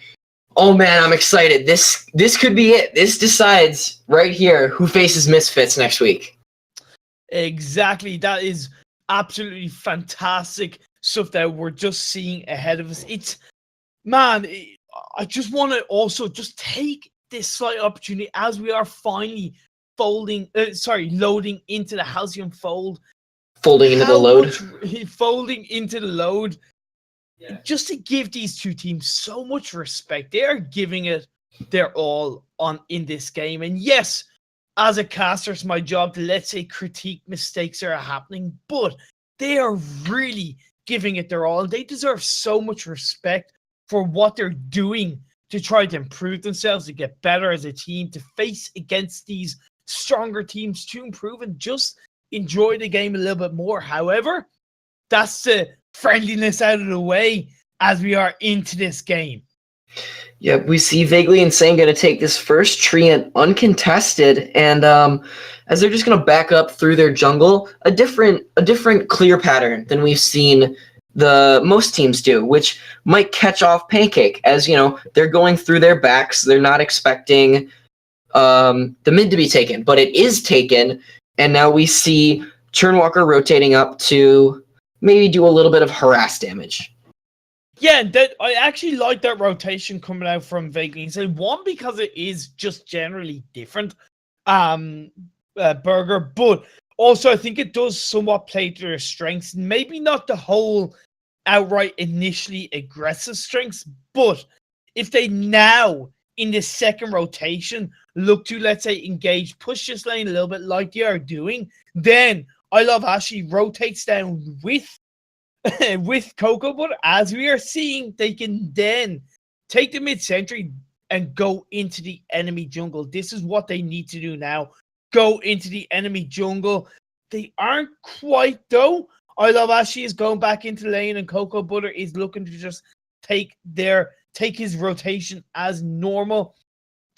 Oh man, I'm excited. This could be it. This decides right here who faces Misfits next week. Exactly. That is absolutely fantastic stuff that we're just seeing ahead of us. I just want to also just take this slight opportunity as we are finally loading into the Halcyon Fold. Folding into the load. Yeah. Just to give these two teams so much respect. They are giving it their all in this game. And yes, as a caster, it's my job to, let's say, critique mistakes that are happening, but they are really giving it their all. They deserve so much respect for what they're doing to try to improve themselves, to get better as a team, to face against these stronger teams, to improve and just enjoy the game a little bit more. However, that's the friendliness out of the way as we are into this game. Yeah, we see Vainglory Insane going to take this first Treant uncontested, and as they're just going to back up through their jungle, a different clear pattern than we've seen the most teams do, which might catch off Pancake. As they're going through their backs, they're not expecting the mid to be taken, but it is taken, and now we see Churnwalker rotating up to maybe do a little bit of harass damage. Yeah, I actually like that rotation coming out from Vainglory. So one, because it is just generally different, Burger, but also I think it does somewhat play to their strengths. Maybe not the whole outright initially aggressive strengths, but if they now in the second rotation look to, let's say, engage, push this lane a little bit like they are doing, then I Love Ashley rotates down with Cocoa Butter. As we are seeing, they can then take the mid-century and go into the enemy jungle. This is what they need to do now. Go into the enemy jungle. They aren't quite, though. I Love Ashley is going back into lane, and Cocoa Butter is looking to just take his rotation as normal.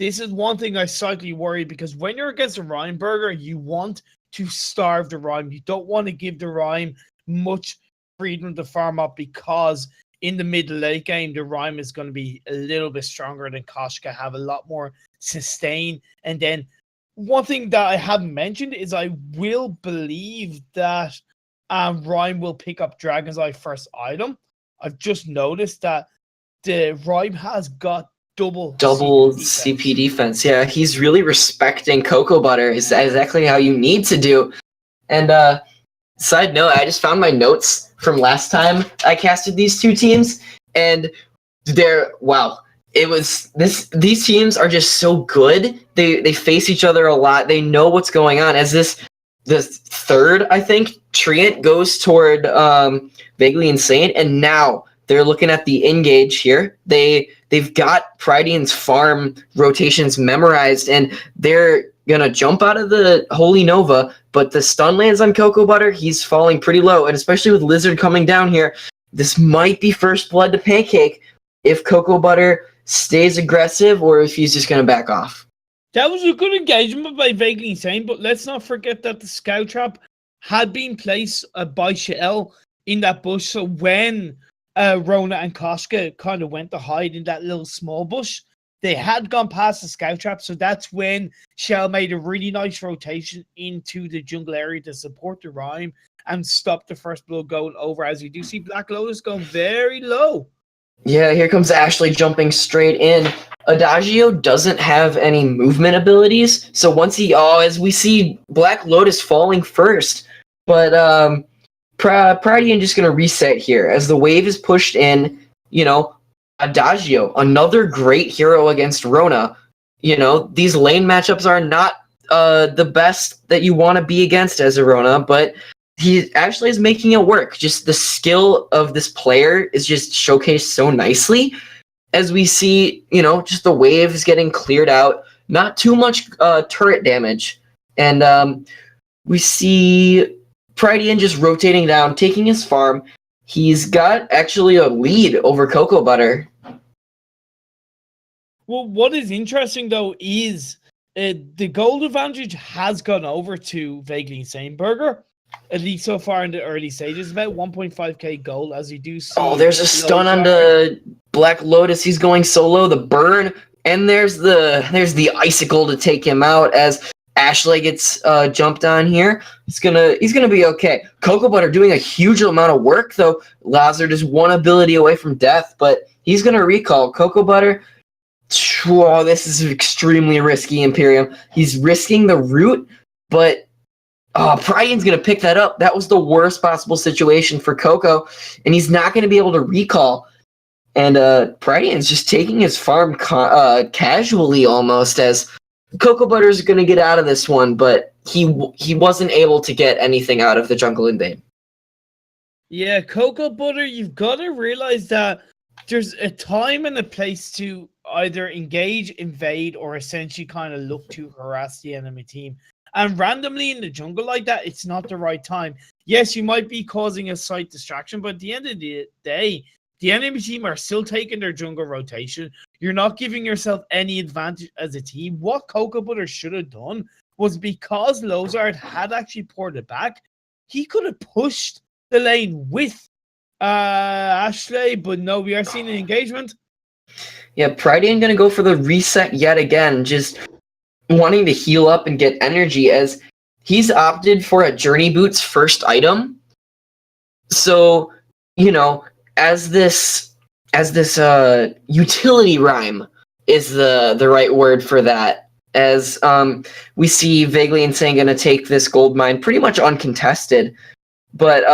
this is one thing I slightly worry, because when you're against a Rhyme Burger, you want to starve the Rhyme. You don't want to give the Rhyme much freedom to farm up, because in the mid late game, the Rhyme is going to be a little bit stronger than Koshka, have a lot more sustain. And then one thing that I haven't mentioned is I will believe that Rhyme will pick up Dragon's Eye first item. I've just noticed that the Rhyme has got double CP defense. Yeah, he's really respecting Cocoa Butter. Is exactly how you need to do. And side note, I just found my notes from last time I casted these two teams, and these teams are just so good. They face each other a lot. They know what's going on. As the third, I think, Treant goes toward Vaguely Insane, and now they're looking at the engage here. They've got Prydian's farm rotations memorized, and they're gonna jump out of the Holy Nova, but the stun lands on Cocoa Butter. He's falling pretty low, and especially with Lizard coming down here, this might be first blood to Pancake if Cocoa Butter stays aggressive or if he's just gonna back off. That was a good engagement by Vaguely Insane, but let's not forget that the Scout Trap had been placed by Shell in that bush, so when Rona and Koshka kind of went to hide in that little small bush, they had gone past the Scout Trap, so that's when Shell made a really nice rotation into the jungle area to support the Rhyme and stop the first blood going over, as you do see Black Lotus going very low. Yeah, here comes Ashley jumping straight in. Adagio doesn't have any movement abilities, so once as we see Black Lotus falling first, but Prydian just going to reset here as the wave is pushed in. Adagio, another great hero against Rona. These lane matchups are not the best that you want to be against as a Rona, but he actually is making it work. Just the skill of this player is just showcased so nicely as we see, just the wave is getting cleared out. Not too much turret damage. And we see Prydian just rotating down, taking his farm. He's got actually a lead over Cocoa Butter. Well, what is interesting, though, is the gold advantage has gone over to Vaguely Insane Burger, at least so far in the early stages. About 1.5k gold, as you do see. Oh, there's a stun on the Black Lotus. He's going solo. The burn, and there's the icicle to take him out as Ashley gets jumped on here. He's gonna be okay. Cocoa Butter doing a huge amount of work, though. Lazard is one ability away from death, but he's gonna recall. Cocoa Butter. Whoa, this is extremely risky, Imperium. He's risking the root, but Prydian's going to pick that up. That was the worst possible situation for Coco, and he's not going to be able to recall. And Prydian's just taking his farm casually almost, as Cocoa Butter is going to get out of this one, but he wasn't able to get anything out of the jungle invade. Yeah, Cocoa Butter, you've got to realize that there's a time and a place to either engage, invade, or essentially kind of look to harass the enemy team. And randomly in the jungle like that, it's not the right time. Yes, you might be causing a slight distraction, but at the end of the day, the enemy team are still taking their jungle rotation. You're not giving yourself any advantage as a team. What Cocoa Butter should have done was, because Lozard had actually poured it back, he could have pushed the lane with Ashley, but no, we are seeing an engagement. Yeah, Prydian going to go for the reset yet again, just wanting to heal up and get energy, as he's opted for a Journey Boots first item. So, as this utility Rhyme is the right word for that, as we see Vaguely Insane going to take this gold mine pretty much uncontested, but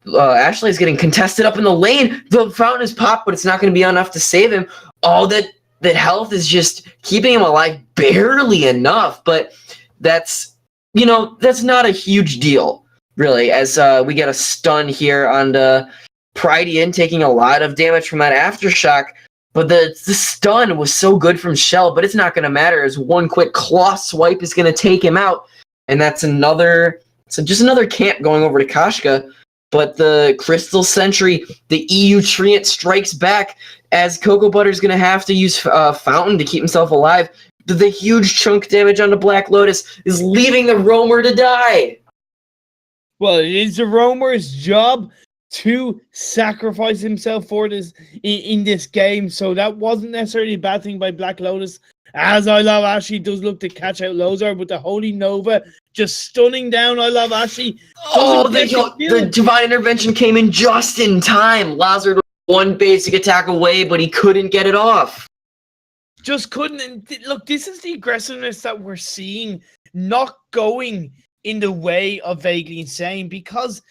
Ashley's getting contested up in the lane. The fountain is popped, but it's not going to be enough to save him. All that health is just keeping him alive barely enough, but that's not a huge deal, really, as we get a stun here on the Prydian, taking a lot of damage from that aftershock. But the stun was so good from Shell, but it's not going to matter, as one quick claw swipe is going to take him out, and that's just another camp going over to Koshka. but the Crystal Sentry, the EU Treant strikes back as Cocoa Butter's going to have to use Fountain to keep himself alive. The huge chunk damage on the Black Lotus is leaving the Roamer to die. Well, it is the Roamer's job to sacrifice himself for this in this game, so that wasn't necessarily a bad thing by Black Lotus. As I Love Ashley does look to catch out Lozar, but the Holy Nova just stunning down I Love Ashley. Oh, the Divine Intervention came in just in time. Lazard was one basic attack away, but he couldn't get it off. Just couldn't. And look, this is the aggressiveness that we're seeing not going in the way of Vaguely Insane, because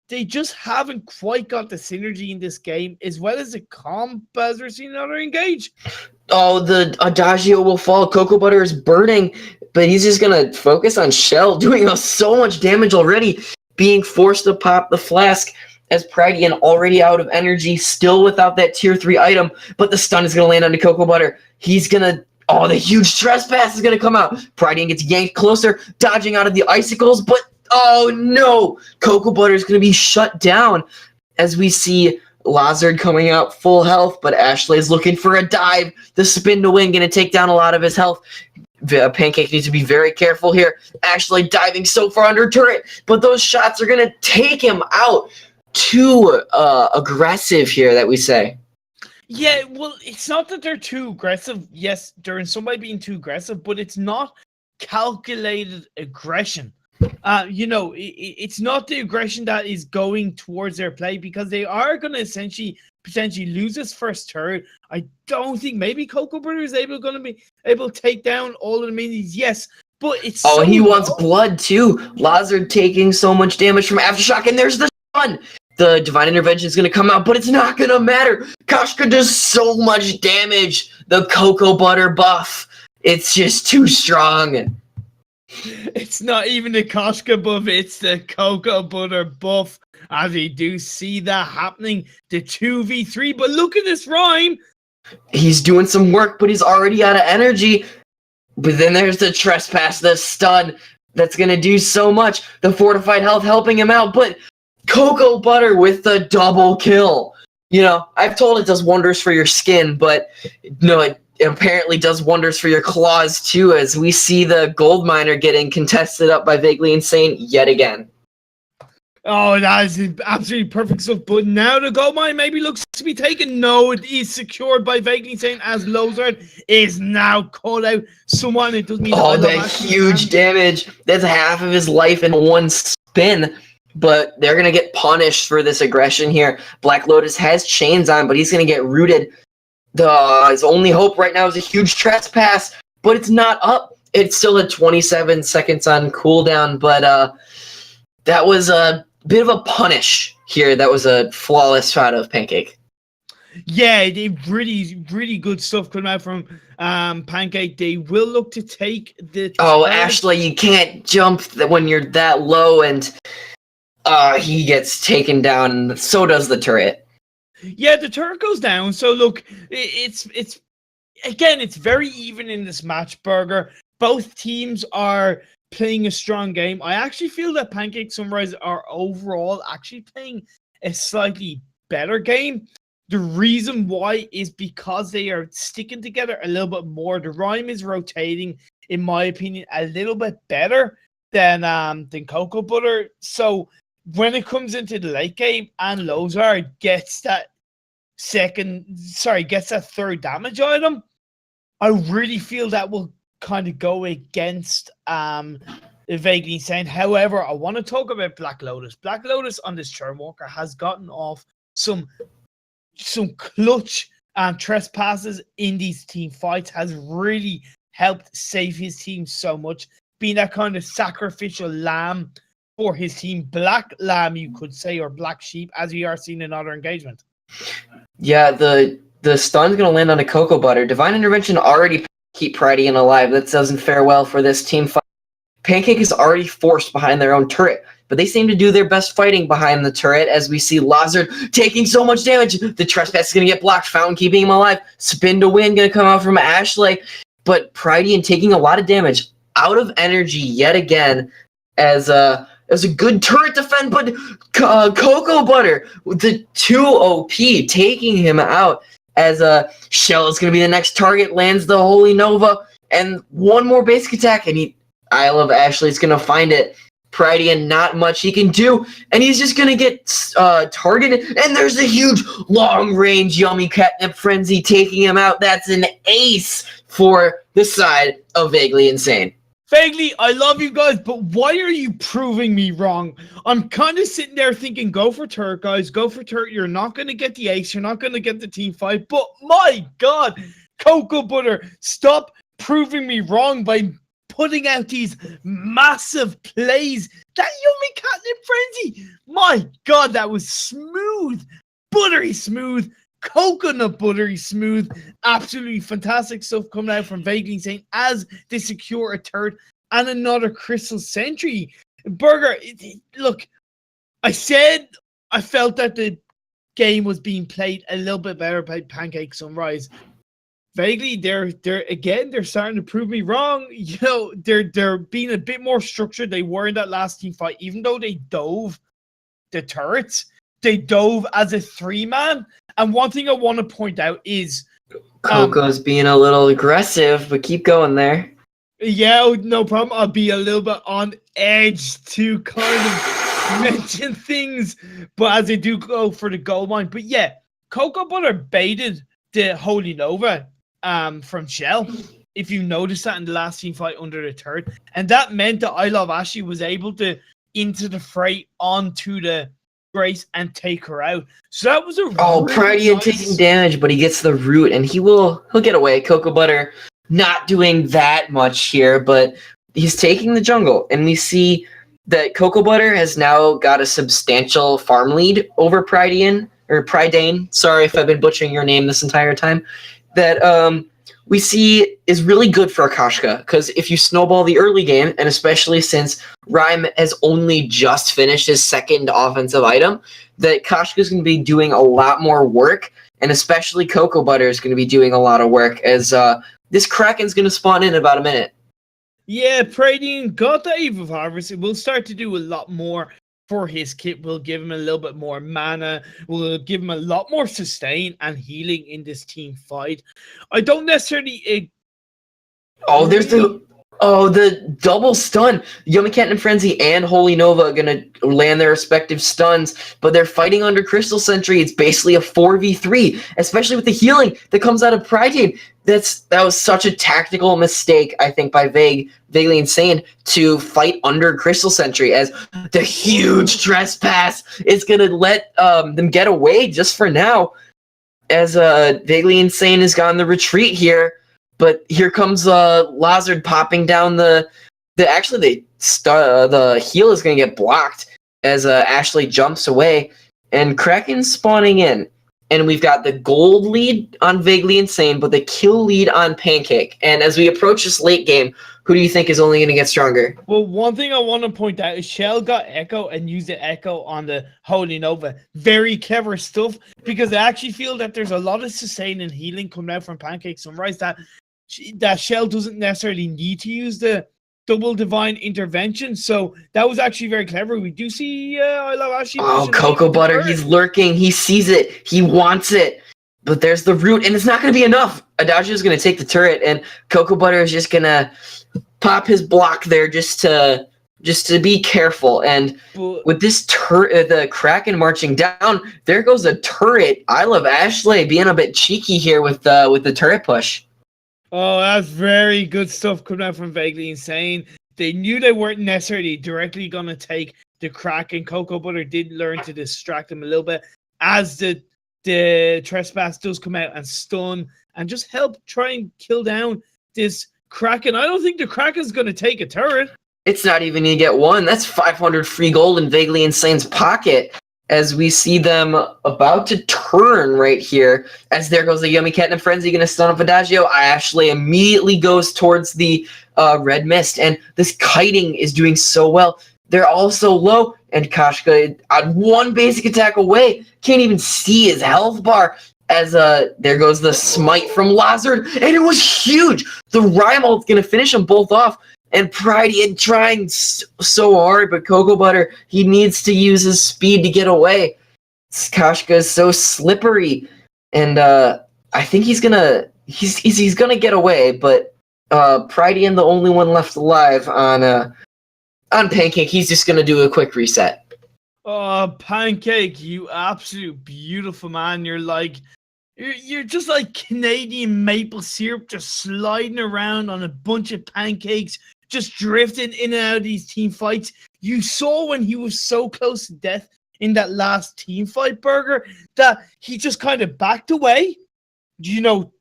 they just haven't quite got the synergy in this game, as well as the comp as we're seeing another engage. Oh, the Adagio will fall. Cocoa Butter is burning, but he's just going to focus on Shell, doing so much damage already, being forced to pop the flask as Prydian already out of energy, still without that tier 3 item, but the stun is going to land onto Cocoa Butter. He's going to... Oh, the huge trespass is going to come out. Prydian gets yanked closer, dodging out of the icicles, but oh no! Cocoa Butter is going to be shut down as we see Lazard coming out full health, but Ashley is looking for a dive. The spin to win going to take down a lot of his health. Pancake needs to be very careful here. Ashley diving so far under turret, but those shots are going to take him out. Too aggressive here, that we say. Yeah, well, it's not that they're too aggressive. Yes, they're in some way being too aggressive, but it's not calculated aggression. It's not the aggression that is going towards their play, because they are going to potentially lose this first turret. I don't think maybe Cocoa Butter is going to be able to take down all of the minions. Yes, but it's and he wants blood too. Lazard taking so much damage from Aftershock, and there's the stun. The Divine Intervention is going to come out, but it's not going to matter. Koshka does so much damage. The Cocoa Butter buff, it's just too strong. It's not even the Koshka buff, it's the Cocoa Butter buff. As we do see that happening, the 2v3. But look at this rhyme. He's doing some work, but he's already out of energy. But then there's the trespass, the stun. That's going to do so much. The fortified health helping him out, but Cocoa Butter with the double kill. You know, I've told it does wonders for your skin, but no, it apparently does wonders for your claws too, as we see the gold miner getting contested up by Vaguely Insane yet again. Oh, that is absolutely perfect stuff. But now the gold mine maybe looks to be taken. No, it is secured by Vaguely Insane, as Lozard is now called out. Someone, it doesn't mean that huge damage. That's half of his life in one spin. But they're going to get punished for this aggression here. Black Lotus has chains on, but he's going to get rooted. His only hope right now is a huge trespass, but it's not up. It's still at 27 seconds on cooldown, but that was a bit of a punish here. That was a flawless shot of Pancake. Yeah, they really, really good stuff coming out from Pancake. They will look to take the... Oh, Ashley, you can't jump when you're that low, and... he gets taken down, and so does the turret. Yeah, the turret goes down. So look, it's very even in this match, Burger. Both teams are playing a strong game. I actually feel that Pancake Sunrise are overall actually playing a slightly better game. The reason why is because they are sticking together a little bit more. The rhyme is rotating, in my opinion, a little bit better than Cocoa Butter. So when it comes into the late game and Lozard gets that third damage item, I really feel that will kind of go against Vaguely Insane. However, I want to talk about Black Lotus. Black Lotus on this Charmwalker has gotten off some clutch trespasses in these team fights, has really helped save his team so much, being that kind of sacrificial lamb for his team, black lamb, you could say, or black sheep, as we are seeing in other engagement. Yeah, the stun's going to land on a Cocoa Butter. Divine Intervention already keep Prydian alive. That doesn't fare well for this team fight. Pancake is already forced behind their own turret, but they seem to do their best fighting behind the turret, as we see Lazard taking so much damage. The trespass is going to get blocked. Fountain keeping him alive. Spin to win going to come out from Ashley, but Prydian taking a lot of damage, out of energy yet again, as It was a good turret defend, but Cocoa Butter with the 2 OP taking him out as Shell is going to be the next target, lands the Holy Nova, and one more basic attack, and I Love Ashley's going to find it. Prydian, not much he can do, and he's just going to get targeted, and there's a huge long-range Yummy Catnip Frenzy taking him out. That's an ace for the side of Vaguely Insane. Vaguely, I love you guys, but why are you proving me wrong? I'm kind of sitting there thinking, go for turret, guys. Go for turret. You're not going to get the ace. You're not going to get the team fight. But my God, Cocoa Butter, stop proving me wrong by putting out these massive plays. That Yummy Catnip Frenzy, my God, that was smooth. Buttery smooth. Coconut buttery smooth, absolutely fantastic stuff coming out from Vaguely Insane as they secure a turret and another Crystal Sentry. Burger, look, I said I felt that the game was being played a little bit better by Pancake Sunrise. Vaguely, they're starting to prove me wrong. You know, they're being a bit more structured. They were in that last team fight, even though they dove the turrets. They dove as a 3-man. And one thing I want to point out is Coco's being a little aggressive, but keep going there. Yeah, no problem. I'll be a little bit on edge to kind of mention things, but as they do go for the gold mine. But yeah, Cocoa Butter baited the Holy Nova from Shell. If you notice that in the last team fight under the turret. And that meant that I Love Ashley was able to into the fray onto the Grace and take her out. So that was a Prydian nice... taking damage, but he gets the root and he'll get away. Cocoa Butter not doing that much here, but he's taking the jungle, and we see that Cocoa Butter has now got a substantial farm lead over Prydian. Sorry if I've been butchering your name this entire time. That we see is really good for Akashka, because if you snowball the early game, and especially since Rhyme has only just finished his second offensive item, that Akashka is going to be doing a lot more work, and especially Cocoa Butter is going to be doing a lot of work, as this Kraken's going to spawn in about a minute. Yeah, Prydian got the Eve of Harvest. It will start to do a lot more for his kit. We'll give him a little bit more mana. We'll give him a lot more sustain and healing in this team fight. I don't necessarily... the double stun. Yummy Catnip Frenzy and Holy Nova are going to land their respective stuns, but they're fighting under Crystal Sentry. It's basically a 4v3, especially with the healing that comes out of Prydian. That was such a tactical mistake, I think, by Vaguely Insane to fight under Crystal Sentry, as the huge trespass is going to let them get away just for now, as Vaguely Insane has gone the retreat here. But here comes Lazard popping down the heal is going to get blocked as Ashley jumps away, and Kraken's spawning in. And we've got the gold lead on Vaguely Insane, but the kill lead on Pancake. And as we approach this late game, who do you think is only going to get stronger? Well, one thing I want to point out is Shell got Echo and used the Echo on the Holy Nova. Very clever stuff, because I actually feel that there's a lot of sustain and healing coming out from Pancake Sunrise that Shell doesn't necessarily need to use the double divine intervention. So that was actually very clever. We do see I Love Ashley. Cocoa Butter, he's lurking. He sees it. He wants it. But there's the root, and it's not going to be enough. Adagio is going to take the turret, and Cocoa Butter is just going to pop his block there just to be careful. And with this the Kraken marching down, there goes a turret. I Love Ashley being a bit cheeky here with the turret push. Oh, that's very good stuff coming out from Vaguely Insane. They knew they weren't necessarily directly going to take the Kraken. Cocoa Butter did learn to distract them a little bit as the trespass does come out and stun and just help try and kill down this Kraken. I don't think the Kraken's going to take a turret. It's not even going to get one. That's 500 free gold in Vaguely Insane's pocket, as we see them about to turn right here, as there goes the Yummy Catnip Frenzy, going to stun up Adagio. Ashley immediately goes towards the red mist, and this kiting is doing so well. They're all so low, and Kashka, on one basic attack away, can't even see his health bar, as there goes the smite from Lazard, and it was huge. The Rhyme ult's going to finish them both off, And Pridey trying so hard, but Cocoa Butter, he needs to use his speed to get away. Koshka is so slippery, and I think he's gonna get away, but Pridey and the only one left alive on Pancake, he's just gonna do a quick reset. Oh, Pancake, you absolute beautiful man. You're just like Canadian maple syrup, just sliding around on a bunch of pancakes, just drifting in and out of these team fights. You saw when he was so close to death in that last team fight, Burger, that he just kind of backed away,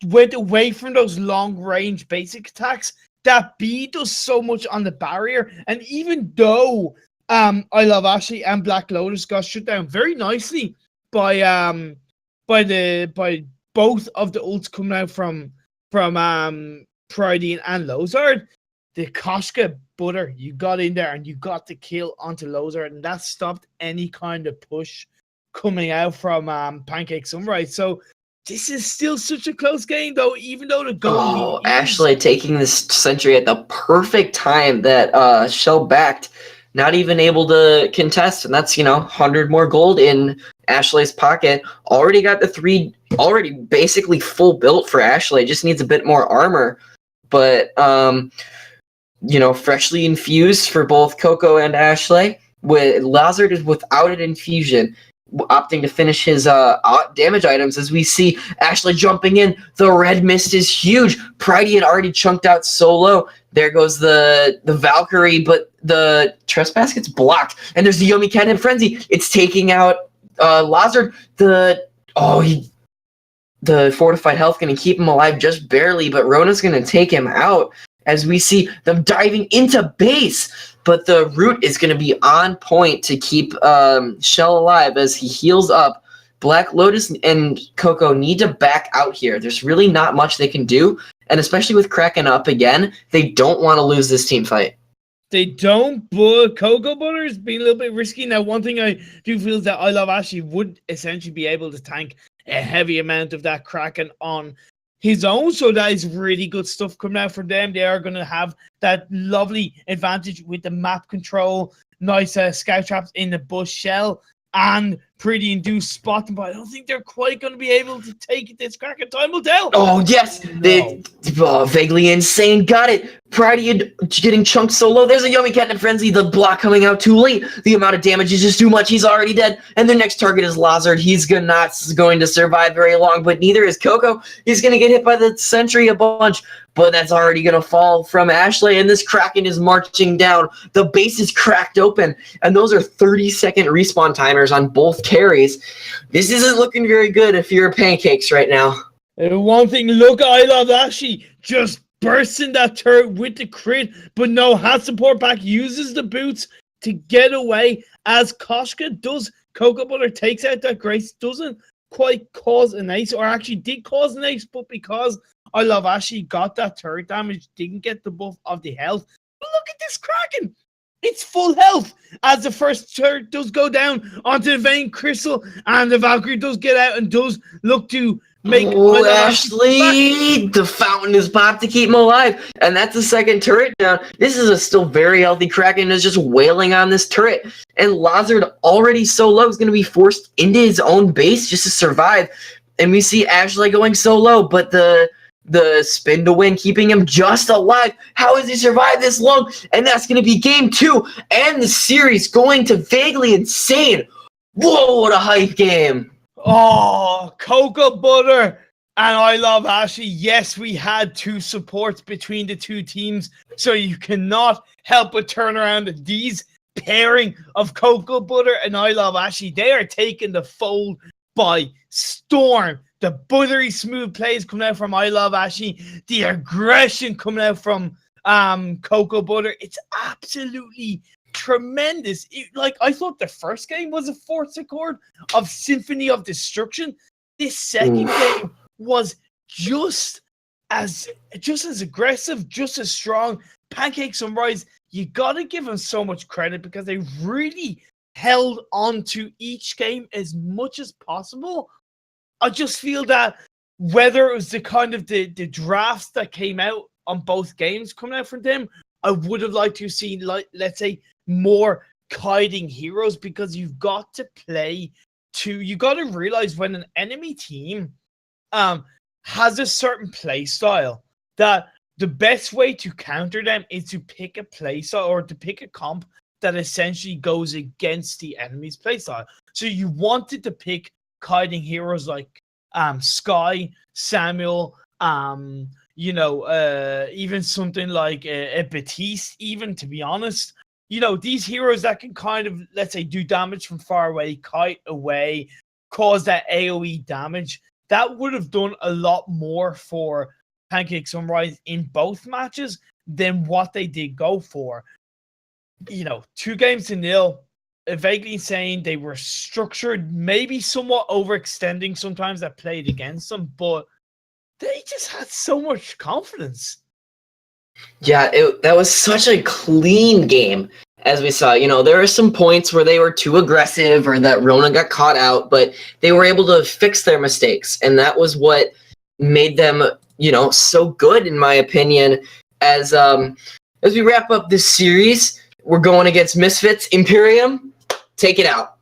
went away from those long range basic attacks. That B does so much on the barrier. And even though I Love Ashley and Black Lotus got shut down very nicely by both of the ults coming out from Pridey and Lozard, the Koshka Butter, you got in there and you got the kill onto Lozard, and that stopped any kind of push coming out from Pancake Sunrise. So this is still such a close game, though, even though the goal. Ashley taking this sentry at the perfect time that Shell backed, not even able to contest, and that's 100 more gold in Ashley's pocket. Already got the 3, already basically full built for Ashley. Just needs a bit more armor, but freshly infused for both Coco and Ashley. With Lazard is without an infusion, opting to finish his damage items. As we see Ashley jumping in, the red mist is huge. Pridey had already chunked out solo. There goes the Valkyrie, but the trespass gets blocked, and there's the Yomi Cannon Frenzy. It's taking out Lazard. The fortified health going to keep him alive just barely, but Rona's going to take him out. As we see them diving into base, but the root is going to be on point to keep Shell alive as he heals up. Black Lotus and Coco need to back out here. There's really not much they can do, and especially with Kraken up again, they don't want to lose this team fight. They don't, but Cocoa Butter is being a little bit risky. Now, one thing I do feel is that I Love Ashley would essentially be able to tank a heavy amount of that Kraken on his own, so that is really good stuff coming out for them. They are going to have that lovely advantage with the map control, nice scout traps in the bush shell, and pretty induced spot them, but I don't think they're quite going to be able to take it this crack. Time will tell. Oh, yes. Vaguely Insane got it. Pridey getting chunked so low. There's a Yomi Catnip Frenzy. The block coming out too late. The amount of damage is just too much. He's already dead. And the next target is Lazard. He's not going to survive very long, but neither is Coco. He's going to get hit by the sentry a bunch, but that's already going to fall from Ashley, and this Kraken is marching down. The base is cracked open, and those are 30-second respawn timers on both carries. This isn't looking very good if you're Pancakes right now. One thing, look, I Love Ashley just bursting that turret with the crit, but no, has support back, uses the boots to get away as Koshka does. Cocoa Butter takes out that Grace, doesn't quite cause an ace, or actually did cause an ace, but because I Love Ashley got that turret damage, didn't get the buff of the health. But look at this Kraken. It's full health as the first turret does go down onto the Vein Crystal, and the Valkyrie does get out and does look to make Ashley, the fountain is popped to keep him alive, and that's the second turret down. This is a still very healthy Kraken is just wailing on this turret, and Lazard already so low is going to be forced into his own base just to survive. And we see Ashley going so low, but the spin to win, keeping him just alive. How has he survived this long? And that's going to be game 2, and the series going to Vaguely Insane. Whoa, what a hype game. Oh, Cocoa Butter and I Love Ashley. Yes, we had 2 supports between the 2 teams, so you cannot help but turn around at these pairing of Cocoa Butter and I Love Ashley. They are taking the fold by storm. The buttery smooth plays coming out from I Love Ashley, the aggression coming out from Cocoa Butter. It's absolutely tremendous. I thought the first game was a fourth chord of Symphony of Destruction. This second game was just as aggressive, just as strong. Pancake Sunrise, you gotta give them so much credit because they really held on to each game as much as possible. I just feel that whether it was the kind of the drafts that came out on both games coming out from them, I would have liked to see, like, let's say, more kiting heroes, because you've got to realize when an enemy team has a certain play style, that the best way to counter them is to pick a play style or to pick a comp that essentially goes against the enemy's play style. So you wanted to pick kiting heroes like Sky, Samuel, even something like a Batiste, even, to be honest. These heroes that can kind of, let's say, do damage from far away, kite away, cause that AoE damage. That would have done a lot more for Pancake Sunrise in both matches than what they did go for. 2-0. Vaguely saying they were structured, maybe somewhat overextending sometimes, that played against them, but they just had so much confidence. Yeah, that was such a clean game, as we saw. There were some points where they were too aggressive or that Rona got caught out, but they were able to fix their mistakes, and that was what made them, so good, in my opinion. As we wrap up this series, we're going against Misfits. Imperium, take it out.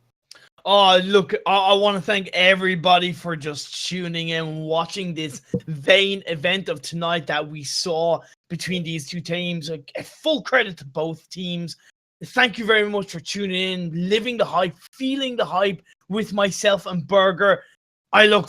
Oh, look, I want to thank everybody for just tuning in, watching this Vayne event of tonight that we saw between these two teams. A full credit to both teams. Thank you very much for tuning in, living the hype, feeling the hype with myself and Burger. I look